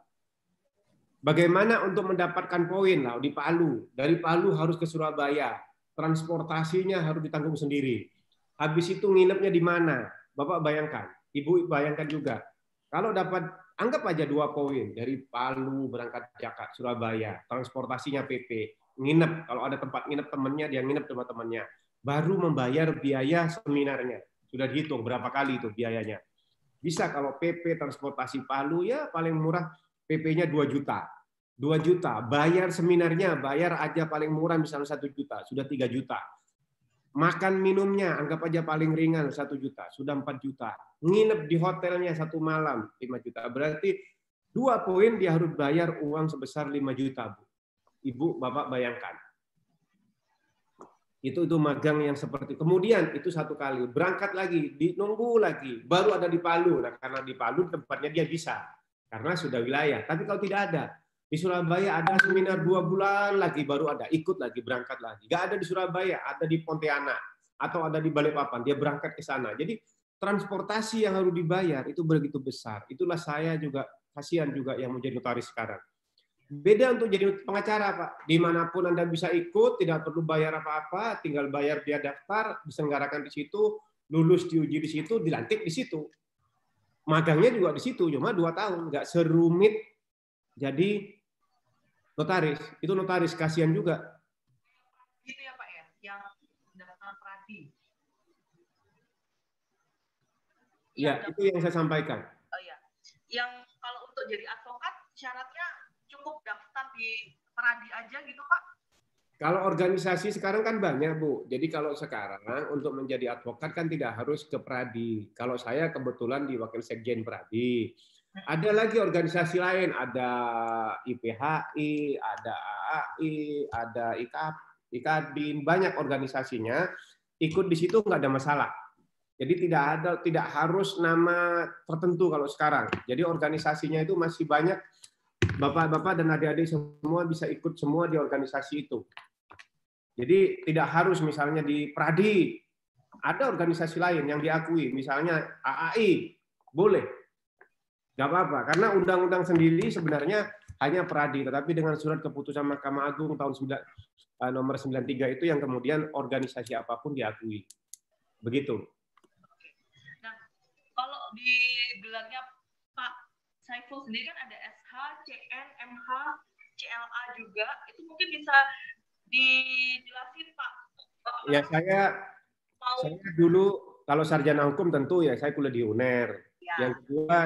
Speaker 1: Bagaimana untuk mendapatkan poin lah di Palu? Dari Palu harus ke Surabaya, transportasinya harus ditanggung sendiri. Habis itu nginepnya di mana? Bapak bayangkan, Ibu bayangkan juga. Kalau dapat, anggap aja 2 poin dari Palu berangkat Jakarta, Surabaya, transportasinya PP. Nginep, kalau ada tempat nginep temannya, dia nginep sama temannya. Baru membayar biaya seminarnya. Sudah dihitung berapa kali itu biayanya. Bisa kalau PP transportasi Palu, ya paling murah PP-nya 2 juta. 2 juta. Bayar seminarnya, bayar aja paling murah misalnya 1 juta. Sudah 3 juta. Makan minumnya, anggap aja paling ringan 1 juta. Sudah 4 juta. Nginep di hotelnya 1 malam 5 juta. Berarti 2 poin dia harus bayar uang sebesar 5 juta, Bu. Ibu, Bapak bayangkan. Itu magang yang seperti. Kemudian itu 1 kali. Berangkat lagi, nunggu lagi. Baru ada di Palu. Nah, karena di Palu tempatnya dia bisa. Karena sudah wilayah. Tapi kalau tidak ada. Di Surabaya ada seminar 2 bulan lagi. Baru ada. Ikut lagi, berangkat lagi. Nggak ada di Surabaya. Ada di Pontianak. Atau ada di Balikpapan. Dia berangkat ke sana. Jadi transportasi yang harus dibayar itu begitu besar. Itulah saya juga kasihan juga yang menjadi notaris sekarang. Beda untuk jadi pengacara, Pak. Dimanapun Anda bisa ikut, tidak perlu bayar apa-apa, tinggal bayar dia daftar, diselenggarakan di situ, lulus diuji di situ, dilantik di situ. Magangnya juga di situ, cuma 2 tahun, nggak serumit jadi notaris. Itu notaris, kasihan juga.
Speaker 3: Itu ya Pak ya, yang daftar pradi.
Speaker 1: Ya, itu yang saya sampaikan.
Speaker 3: Oh ya, yang kalau untuk jadi advokat syaratnya cukup daftar di pradi aja gitu Pak?
Speaker 1: Kalau organisasi sekarang kan banyak, Bu. Jadi kalau sekarang untuk menjadi advokat kan tidak harus ke pradi. Kalau saya kebetulan di Wakil Sekjen Pradi. Ada lagi organisasi lain, ada IPHI, ada AAI, ada IKADIN, banyak organisasinya. Ikut di situ nggak ada masalah. Jadi tidak harus nama tertentu kalau sekarang. Jadi organisasinya itu masih banyak. Bapak-bapak dan adik-adik semua bisa ikut semua di organisasi itu. Jadi tidak harus misalnya di Pradi. Ada organisasi lain yang diakui, misalnya AAI. boleh. Nggak apa-apa, karena undang-undang sendiri sebenarnya hanya peradi, tetapi dengan surat keputusan Mahkamah Agung tahun nomor 93 itu yang kemudian organisasi apapun diakui. Begitu.
Speaker 3: Nah, kalau di gelarnya Pak Saiful sendiri kan ada SH, CN, MH, CLA juga, itu mungkin bisa dijelasin Pak?
Speaker 1: Ya, saya dulu kalau sarjana hukum tentu ya saya kuliah di UNER. Ya. Yang kedua,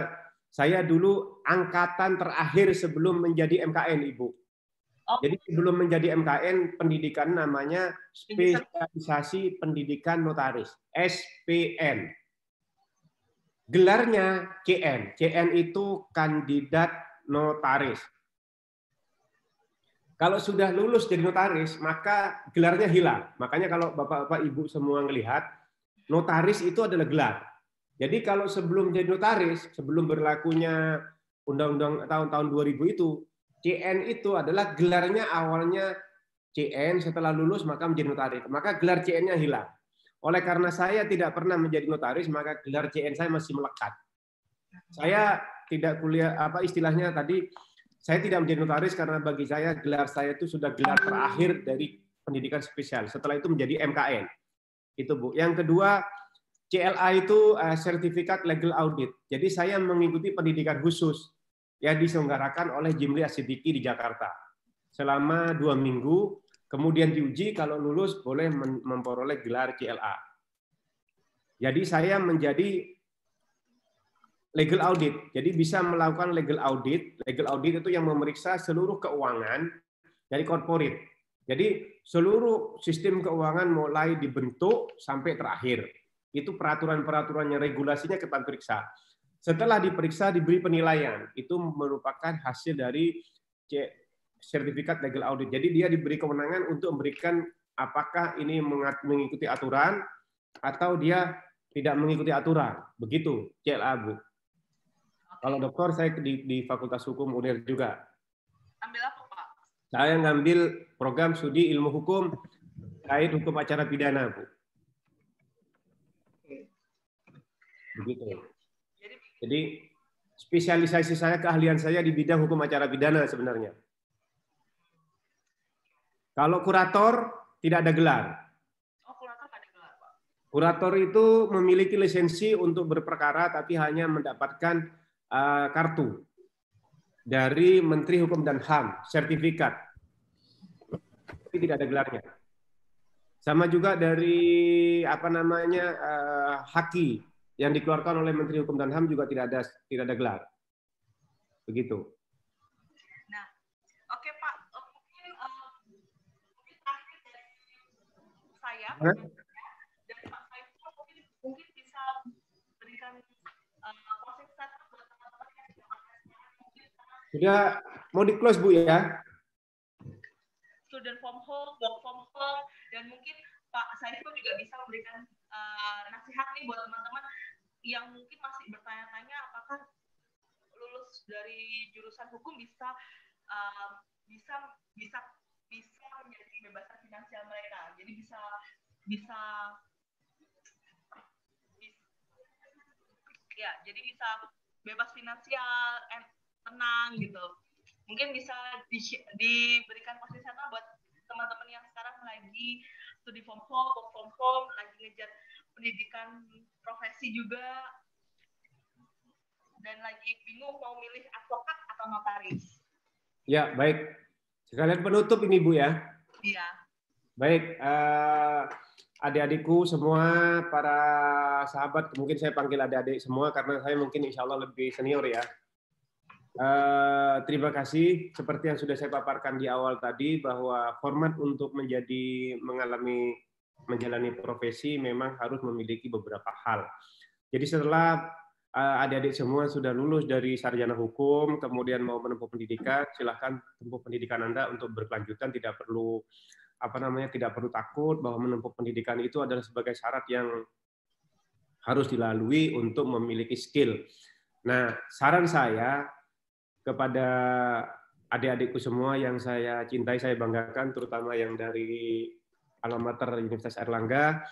Speaker 1: saya dulu angkatan terakhir sebelum menjadi MKN, Ibu. Oh. Jadi sebelum menjadi MKN, pendidikan namanya Spesialisasi Pendidikan Notaris, SPN. Gelarnya CN. CN itu kandidat notaris. Kalau sudah lulus jadi notaris, maka gelarnya hilang. Makanya kalau Bapak-Bapak Ibu semua melihat, notaris itu adalah gelar. Jadi kalau sebelum jadi notaris, sebelum berlakunya undang-undang tahun-tahun 2000 itu, CN itu adalah gelarnya awalnya CN, setelah lulus maka menjadi notaris. Maka gelar CN-nya hilang. Oleh karena saya tidak pernah menjadi notaris, maka gelar CN saya masih melekat. Saya tidak kuliah, apa istilahnya tadi, saya tidak menjadi notaris karena bagi saya gelar saya itu sudah gelar terakhir dari pendidikan spesial. Setelah itu menjadi MKN. Itu Bu. Yang kedua, CLA itu sertifikat legal audit. Jadi saya mengikuti pendidikan khusus yang diselenggarakan oleh Jimli Asidiki di Jakarta selama 2 minggu. Kemudian diuji, kalau lulus boleh memperoleh gelar CLA. Jadi saya menjadi legal audit. Jadi bisa melakukan legal audit. Legal audit itu yang memeriksa seluruh keuangan dari corporate. Jadi seluruh sistem keuangan mulai dibentuk sampai terakhir. Itu peraturan-peraturannya, regulasinya kita periksa. Setelah diperiksa, diberi penilaian. Itu merupakan hasil dari sertifikat legal audit. Jadi dia diberi kewenangan untuk memberikan apakah ini mengikuti aturan atau dia tidak mengikuti aturan. Begitu, CLA, Bu. Kalau dokter saya di Fakultas Hukum UNER juga.
Speaker 3: Ambil apa, Pak?
Speaker 1: Saya ngambil program studi ilmu hukum terkait hukum acara pidana, Bu. Begitu. Jadi spesialisasi saya, keahlian saya di bidang hukum acara pidana sebenarnya. Kalau kurator tidak ada gelar.
Speaker 3: Oh, kurator tidak ada gelar, Pak.
Speaker 1: Kurator itu memiliki lisensi untuk berperkara tapi hanya mendapatkan kartu dari Menteri Hukum dan HAM, sertifikat. Tapi tidak ada gelarnya. Sama juga dari apa namanya haki yang dikeluarkan oleh Menteri Hukum dan HAM juga tidak ada gelar. Begitu.
Speaker 3: Nah, oke Pak, mungkin terakhir dari saya dari Pak Saiful mungkin bisa berikan closing statement buat teman-teman yang
Speaker 1: sudah mau di close Bu ya.
Speaker 3: Student from home, work from home, dan mungkin Pak Saiful juga bisa memberikan nasihat nih buat teman-teman yang mungkin masih bertanya-tanya apakah lulus dari jurusan hukum bisa menjadi kebebasan finansial mereka. Jadi bisa bebas finansial, tenang gitu. Mungkin bisa diberikan konsentrasi buat teman-teman yang sekarang lagi studi from home, work from home, lagi ngejar pendidikan profesi juga, dan lagi bingung mau milih advokat atau notaris.
Speaker 1: Ya, baik. Sekalian penutup ini Bu ya.
Speaker 3: Iya.
Speaker 1: Baik, adik-adikku semua, para sahabat, mungkin saya panggil adik-adik semua karena saya mungkin insya Allah lebih senior ya. Terima kasih. Seperti yang sudah saya paparkan di awal tadi, bahwa format untuk menjalani profesi memang harus memiliki beberapa hal. Jadi setelah adik-adik semua sudah lulus dari sarjana hukum, kemudian mau menempuh pendidikan, silahkan tempuh pendidikan Anda untuk berkelanjutan, tidak perlu takut bahwa menempuh pendidikan itu adalah sebagai syarat yang harus dilalui untuk memiliki skill. Nah, saran saya kepada adik-adikku semua yang saya cintai, saya banggakan, terutama yang dari alma mater Universitas Airlangga,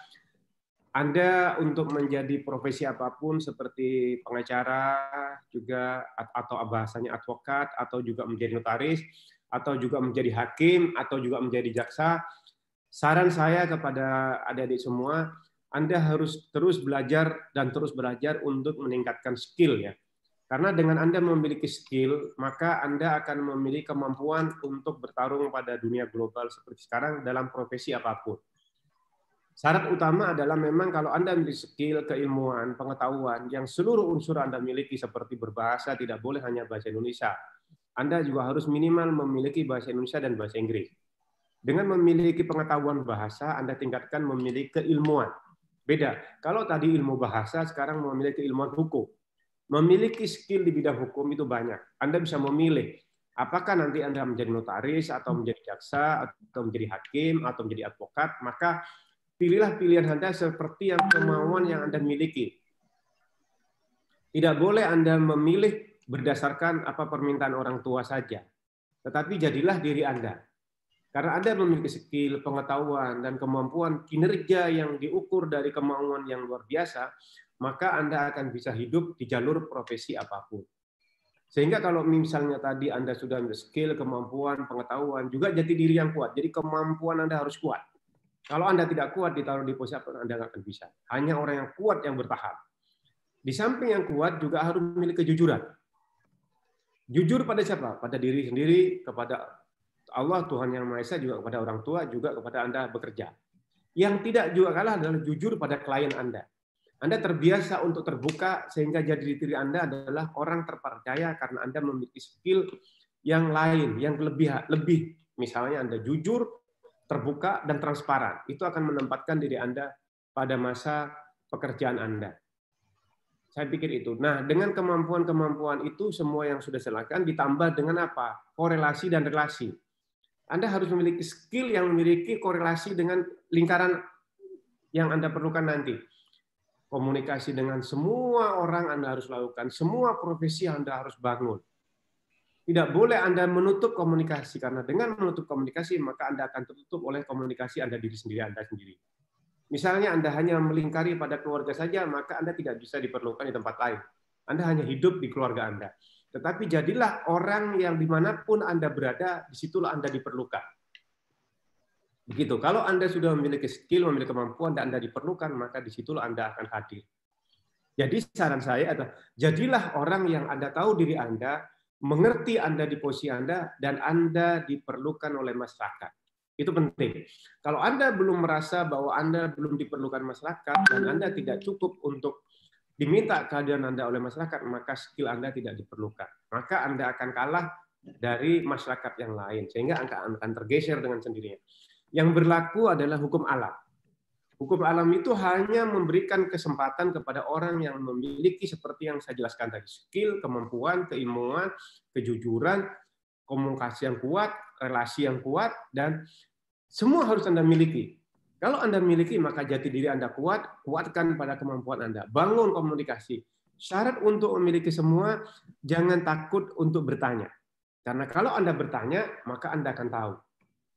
Speaker 1: Anda untuk menjadi profesi apapun seperti pengacara juga atau bahasanya advokat atau juga menjadi notaris atau juga menjadi hakim atau juga menjadi jaksa, saran saya kepada adik-adik semua, Anda harus terus belajar dan terus belajar untuk meningkatkan skill ya. Karena dengan Anda memiliki skill, maka Anda akan memiliki kemampuan untuk bertarung pada dunia global seperti sekarang dalam profesi apapun. Syarat utama adalah memang kalau Anda memiliki skill, keilmuan, pengetahuan yang seluruh unsur Anda miliki seperti berbahasa, tidak boleh hanya bahasa Indonesia. Anda juga harus minimal memiliki bahasa Indonesia dan bahasa Inggris. Dengan memiliki pengetahuan bahasa, Anda tingkatkan memiliki keilmuan. Beda. Kalau tadi ilmu bahasa, sekarang memiliki keilmuan hukum. Memiliki skill di bidang hukum itu banyak. Anda bisa memilih apakah nanti Anda menjadi notaris atau menjadi jaksa atau menjadi hakim atau menjadi advokat, maka pilihlah pilihan Anda seperti yang kemauan yang Anda miliki. Tidak boleh Anda memilih berdasarkan apa permintaan orang tua saja. Tetapi jadilah diri Anda. Karena Anda memiliki skill, pengetahuan, dan kemampuan kinerja yang diukur dari kemauan yang luar biasa, maka Anda akan bisa hidup di jalur profesi apapun. Sehingga kalau misalnya tadi Anda sudah memiliki skill, kemampuan, pengetahuan, juga jati diri yang kuat. Jadi kemampuan Anda harus kuat. Kalau Anda tidak kuat ditaruh di posisi apa, Anda nggak akan bisa. Hanya orang yang kuat yang bertahan. Di samping yang kuat juga harus memiliki kejujuran. Jujur pada siapa? Pada diri sendiri, kepada Allah, Tuhan Yang Maha Esa, juga kepada orang tua, juga kepada Anda bekerja. Yang tidak juga kalah adalah jujur pada klien Anda. Anda terbiasa untuk terbuka sehingga jadi diri Anda adalah orang terpercaya karena Anda memiliki skill yang lain, yang lebih. Misalnya Anda jujur, terbuka dan transparan. Itu akan menempatkan diri Anda pada masa pekerjaan Anda. Saya pikir itu. Nah, dengan kemampuan-kemampuan itu semua yang sudah saya lakukan ditambah dengan apa? Korelasi dan relasi. Anda harus memiliki skill yang memiliki korelasi dengan lingkaran yang Anda perlukan nanti. Komunikasi dengan semua orang Anda harus lakukan, semua profesi Anda harus bangun. Tidak boleh Anda menutup komunikasi, karena dengan menutup komunikasi, maka Anda akan tertutup oleh komunikasi Anda diri sendiri, Anda sendiri. Misalnya Anda hanya melingkari pada keluarga saja, maka Anda tidak bisa diperlukan di tempat lain. Anda hanya hidup di keluarga Anda. Tetapi jadilah orang yang dimanapun Anda berada, disitulah Anda diperlukan. Begitu. Kalau Anda sudah memiliki skill, memiliki kemampuan, dan Anda diperlukan, maka disitulah Anda akan hadir. Jadi saran saya adalah, jadilah orang yang Anda tahu diri Anda, mengerti Anda di posisi Anda, dan Anda diperlukan oleh masyarakat. Itu penting. Kalau Anda belum merasa bahwa Anda belum diperlukan masyarakat, dan Anda tidak cukup untuk diminta kehadiran Anda oleh masyarakat, maka skill Anda tidak diperlukan. Maka Anda akan kalah dari masyarakat yang lain, sehingga Anda akan tergeser dengan sendirinya. Yang berlaku adalah hukum alam. Hukum alam itu hanya memberikan kesempatan kepada orang yang memiliki seperti yang saya jelaskan tadi, skill, kemampuan, keilmuan, kejujuran, komunikasi yang kuat, relasi yang kuat, dan semua harus Anda miliki. Kalau Anda miliki, maka jati diri Anda kuat, kuatkan pada kemampuan Anda. Bangun komunikasi. Syarat untuk memiliki semua, jangan takut untuk bertanya. Karena kalau Anda bertanya, maka Anda akan tahu.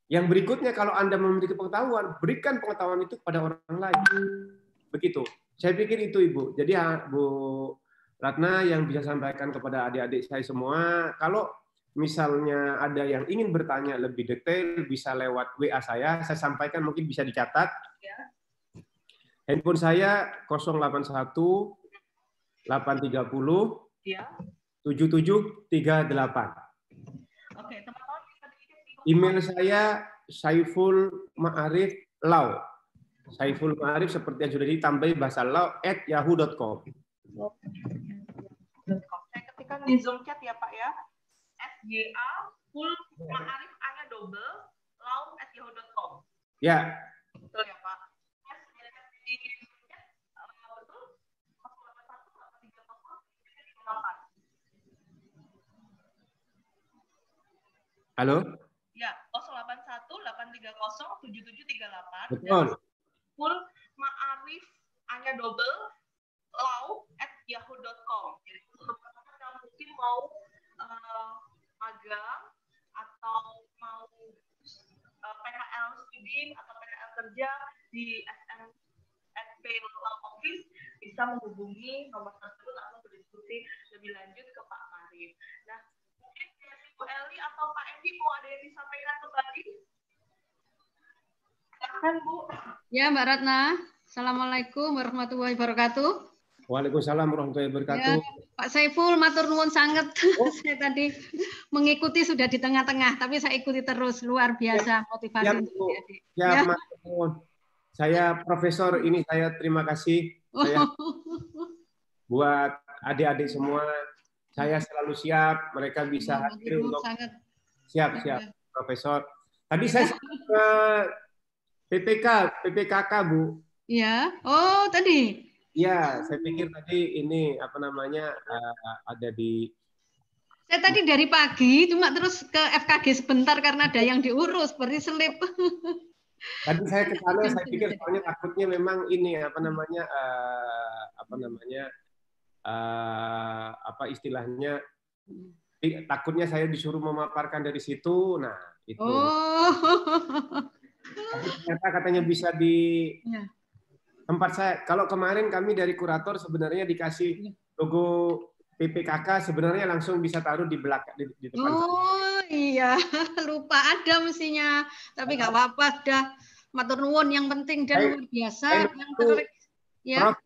Speaker 1: Yang berikutnya, kalau Anda memiliki pengetahuan, berikan pengetahuan itu kepada orang lain. Begitu. Saya pikir itu, Ibu. Jadi, Bu Ratna yang bisa sampaikan kepada adik-adik saya semua, kalau misalnya ada yang ingin bertanya lebih detail, bisa lewat WA saya sampaikan, mungkin bisa dicatat.
Speaker 3: Ya.
Speaker 1: Handphone saya 081 830
Speaker 3: Ya.
Speaker 1: 7738.
Speaker 3: Oke, teman-teman bisa
Speaker 1: Email saya Saiful Ma'arif Lau. Saiful Ma'arif seperti yang sudah ditambahi bahasa Lau @yahoo.com.
Speaker 3: Saya ketikkan di Zoom chat ya Pak ya. SGA full Ma'arif anya double lau@yahoo.com.
Speaker 1: Ya.
Speaker 3: Betul ya Pak.
Speaker 1: Halo?
Speaker 3: Ya, 081 830 7738.
Speaker 1: Betul.
Speaker 3: Full Ma'arif anya double lau@yahoo.com. Jadi teman-teman yang mungkin mau magang atau mau PKL student atau PKL kerja di Law Office bisa menghubungi nomor tersebut atau berdiskusi lebih lanjut ke Pak Marif. Nah, mungkin dari Bu Eli atau Pak Endi mau ada yang disampaikan kembali? Silakan Bu.
Speaker 4: Ya Mbak Ratna, Assalamualaikum warahmatullahi wabarakatuh.
Speaker 1: Waalaikumsalam warahmatullahi wabarakatuh.
Speaker 4: Ya, Pak Saiful, matur nuwun sangat. Saya tadi mengikuti sudah di tengah-tengah, tapi saya ikuti terus, luar biasa motivasi untuk adik-adik.
Speaker 1: Ya, matur nuwun. Saya Profesor ini, saya terima kasih. Saya buat adik-adik semua, saya selalu siap. Mereka bisa hadir untuk siap, Profesor. Tadi saya ke PPKK, Bu.
Speaker 4: Ya, oh tadi.
Speaker 1: Ya, saya pikir tadi ini apa namanya ada di.
Speaker 4: Saya tadi dari pagi cuma terus ke FKG sebentar karena ada yang diurus seperti selip.
Speaker 1: Tadi saya ke sana, saya pikir soalnya takutnya memang ini apa namanya apa istilahnya takutnya saya disuruh memaparkan dari situ. Nah itu.
Speaker 4: Oh.
Speaker 1: Tapi ternyata katanya bisa di. Ya. Tempat saya, kalau kemarin kami dari kurator sebenarnya dikasih logo PPKK, sebenarnya langsung bisa taruh di belakang di depan.
Speaker 4: Oh iya, lupa ada mestinya, tapi nggak apa-apa, dah matur nuwun yang penting dan luar biasa. Yang tertarik, ya.
Speaker 1: Prof,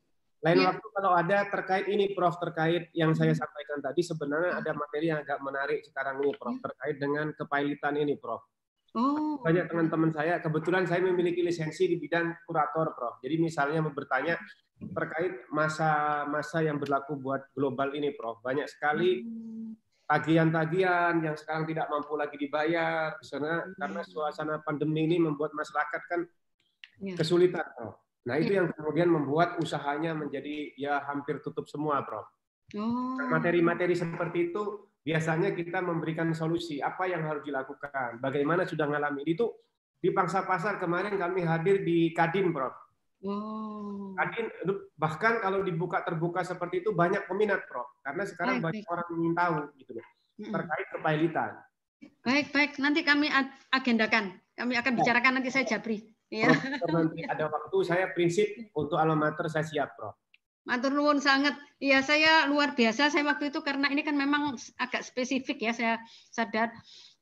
Speaker 1: lain waktu kalau ada terkait ini, Prof, terkait yang saya sampaikan tadi, sebenarnya ada materi yang agak menarik sekarang ini, Prof, terkait dengan kepailitan ini, Prof.
Speaker 4: Oh.
Speaker 1: Banyak teman-teman saya, kebetulan saya memiliki lisensi di bidang kurator, Prof. Jadi misalnya mau bertanya terkait masa-masa yang berlaku buat global ini, Prof. Banyak sekali tagihan-tagihan yang sekarang tidak mampu lagi dibayar, karena suasana pandemi ini membuat masyarakat kan kesulitan, Prof. Nah itu yang kemudian membuat usahanya menjadi ya hampir tutup semua, Prof. Materi-materi seperti itu biasanya kita memberikan solusi apa yang harus dilakukan, bagaimana sudah ngalami itu di Pangsa Pasar kemarin kami hadir di Kadin, Prof. Kadin bahkan kalau dibuka terbuka seperti itu banyak peminat, Prof. Karena sekarang banyak orang ingin tahu gitu loh terkait kepailitan.
Speaker 4: Baik, nanti kami agendakan, kami akan bicarakan nanti saya Jabri.
Speaker 1: Ya. Prof, nanti ada waktu saya prinsip untuk alma mater saya siap, Prof.
Speaker 4: Matur nuwun sangat. Iya, saya luar biasa. Saya waktu itu karena ini kan memang agak spesifik ya, saya sadar.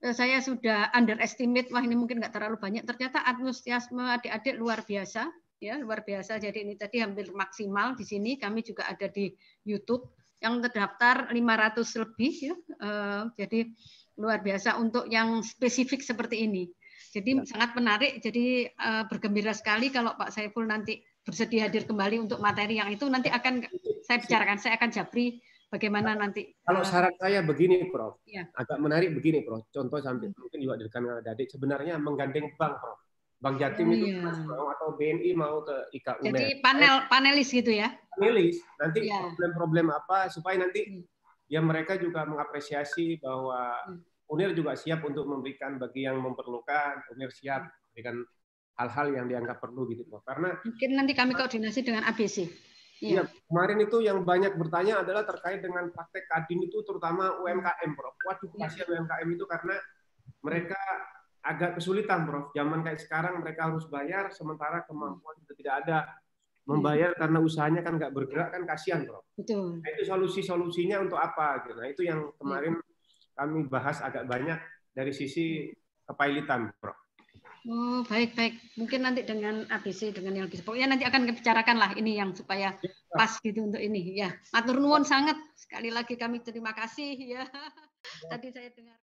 Speaker 4: Saya sudah underestimate, wah ini mungkin nggak terlalu banyak. Ternyata antusiasme adik-adik luar biasa, ya luar biasa. Jadi ini tadi hampir maksimal di sini. Kami juga ada di YouTube yang terdaftar 500 lebih, ya. Jadi luar biasa untuk yang spesifik seperti ini. Jadi sangat menarik. Jadi bergembira sekali kalau Pak Saiful nanti bersedia hadir kembali untuk materi yang itu nanti akan saya bicarakan, saya akan Jabri bagaimana nanti.
Speaker 1: Kalau saran saya begini, Prof. Ya. Agak menarik begini, Prof. Contoh sampai mungkin juga dari adik sebenarnya menggandeng bank, Prof. Bank Jatim itu mau atau BNI mau ke IKA UNER.
Speaker 4: Jadi panelis gitu ya.
Speaker 1: Panelis. Nanti problem-problem apa supaya nanti ya mereka juga mengapresiasi bahwa UNER juga siap untuk memberikan bagi yang memerlukan, UNER siap memberikan hal-hal yang dianggap perlu gitu, Prof. Karena
Speaker 4: mungkin nanti kami koordinasi dengan ABC.
Speaker 1: Iya, kemarin itu yang banyak bertanya adalah terkait dengan praktek Kadin itu terutama UMKM, Prof. Waduh, kasihan UMKM itu karena mereka agak kesulitan, Prof. Zaman kayak sekarang mereka harus bayar sementara kemampuan juga tidak ada. Membayar karena usahanya kan nggak bergerak kan kasihan, Prof.
Speaker 4: Betul.
Speaker 1: Nah, itu solusinya untuk apa? Nah, itu yang kemarin kami bahas agak banyak dari sisi kepailitan, Prof.
Speaker 4: Oh, baik. Mungkin nanti dengan ABC, dengan yang lebih. Pokoknya nanti akan dibicarakan lah ini yang supaya pas gitu untuk ini. Ya, matur nuwun sangat. Sekali lagi kami terima kasih. Ya, tadi saya dengar.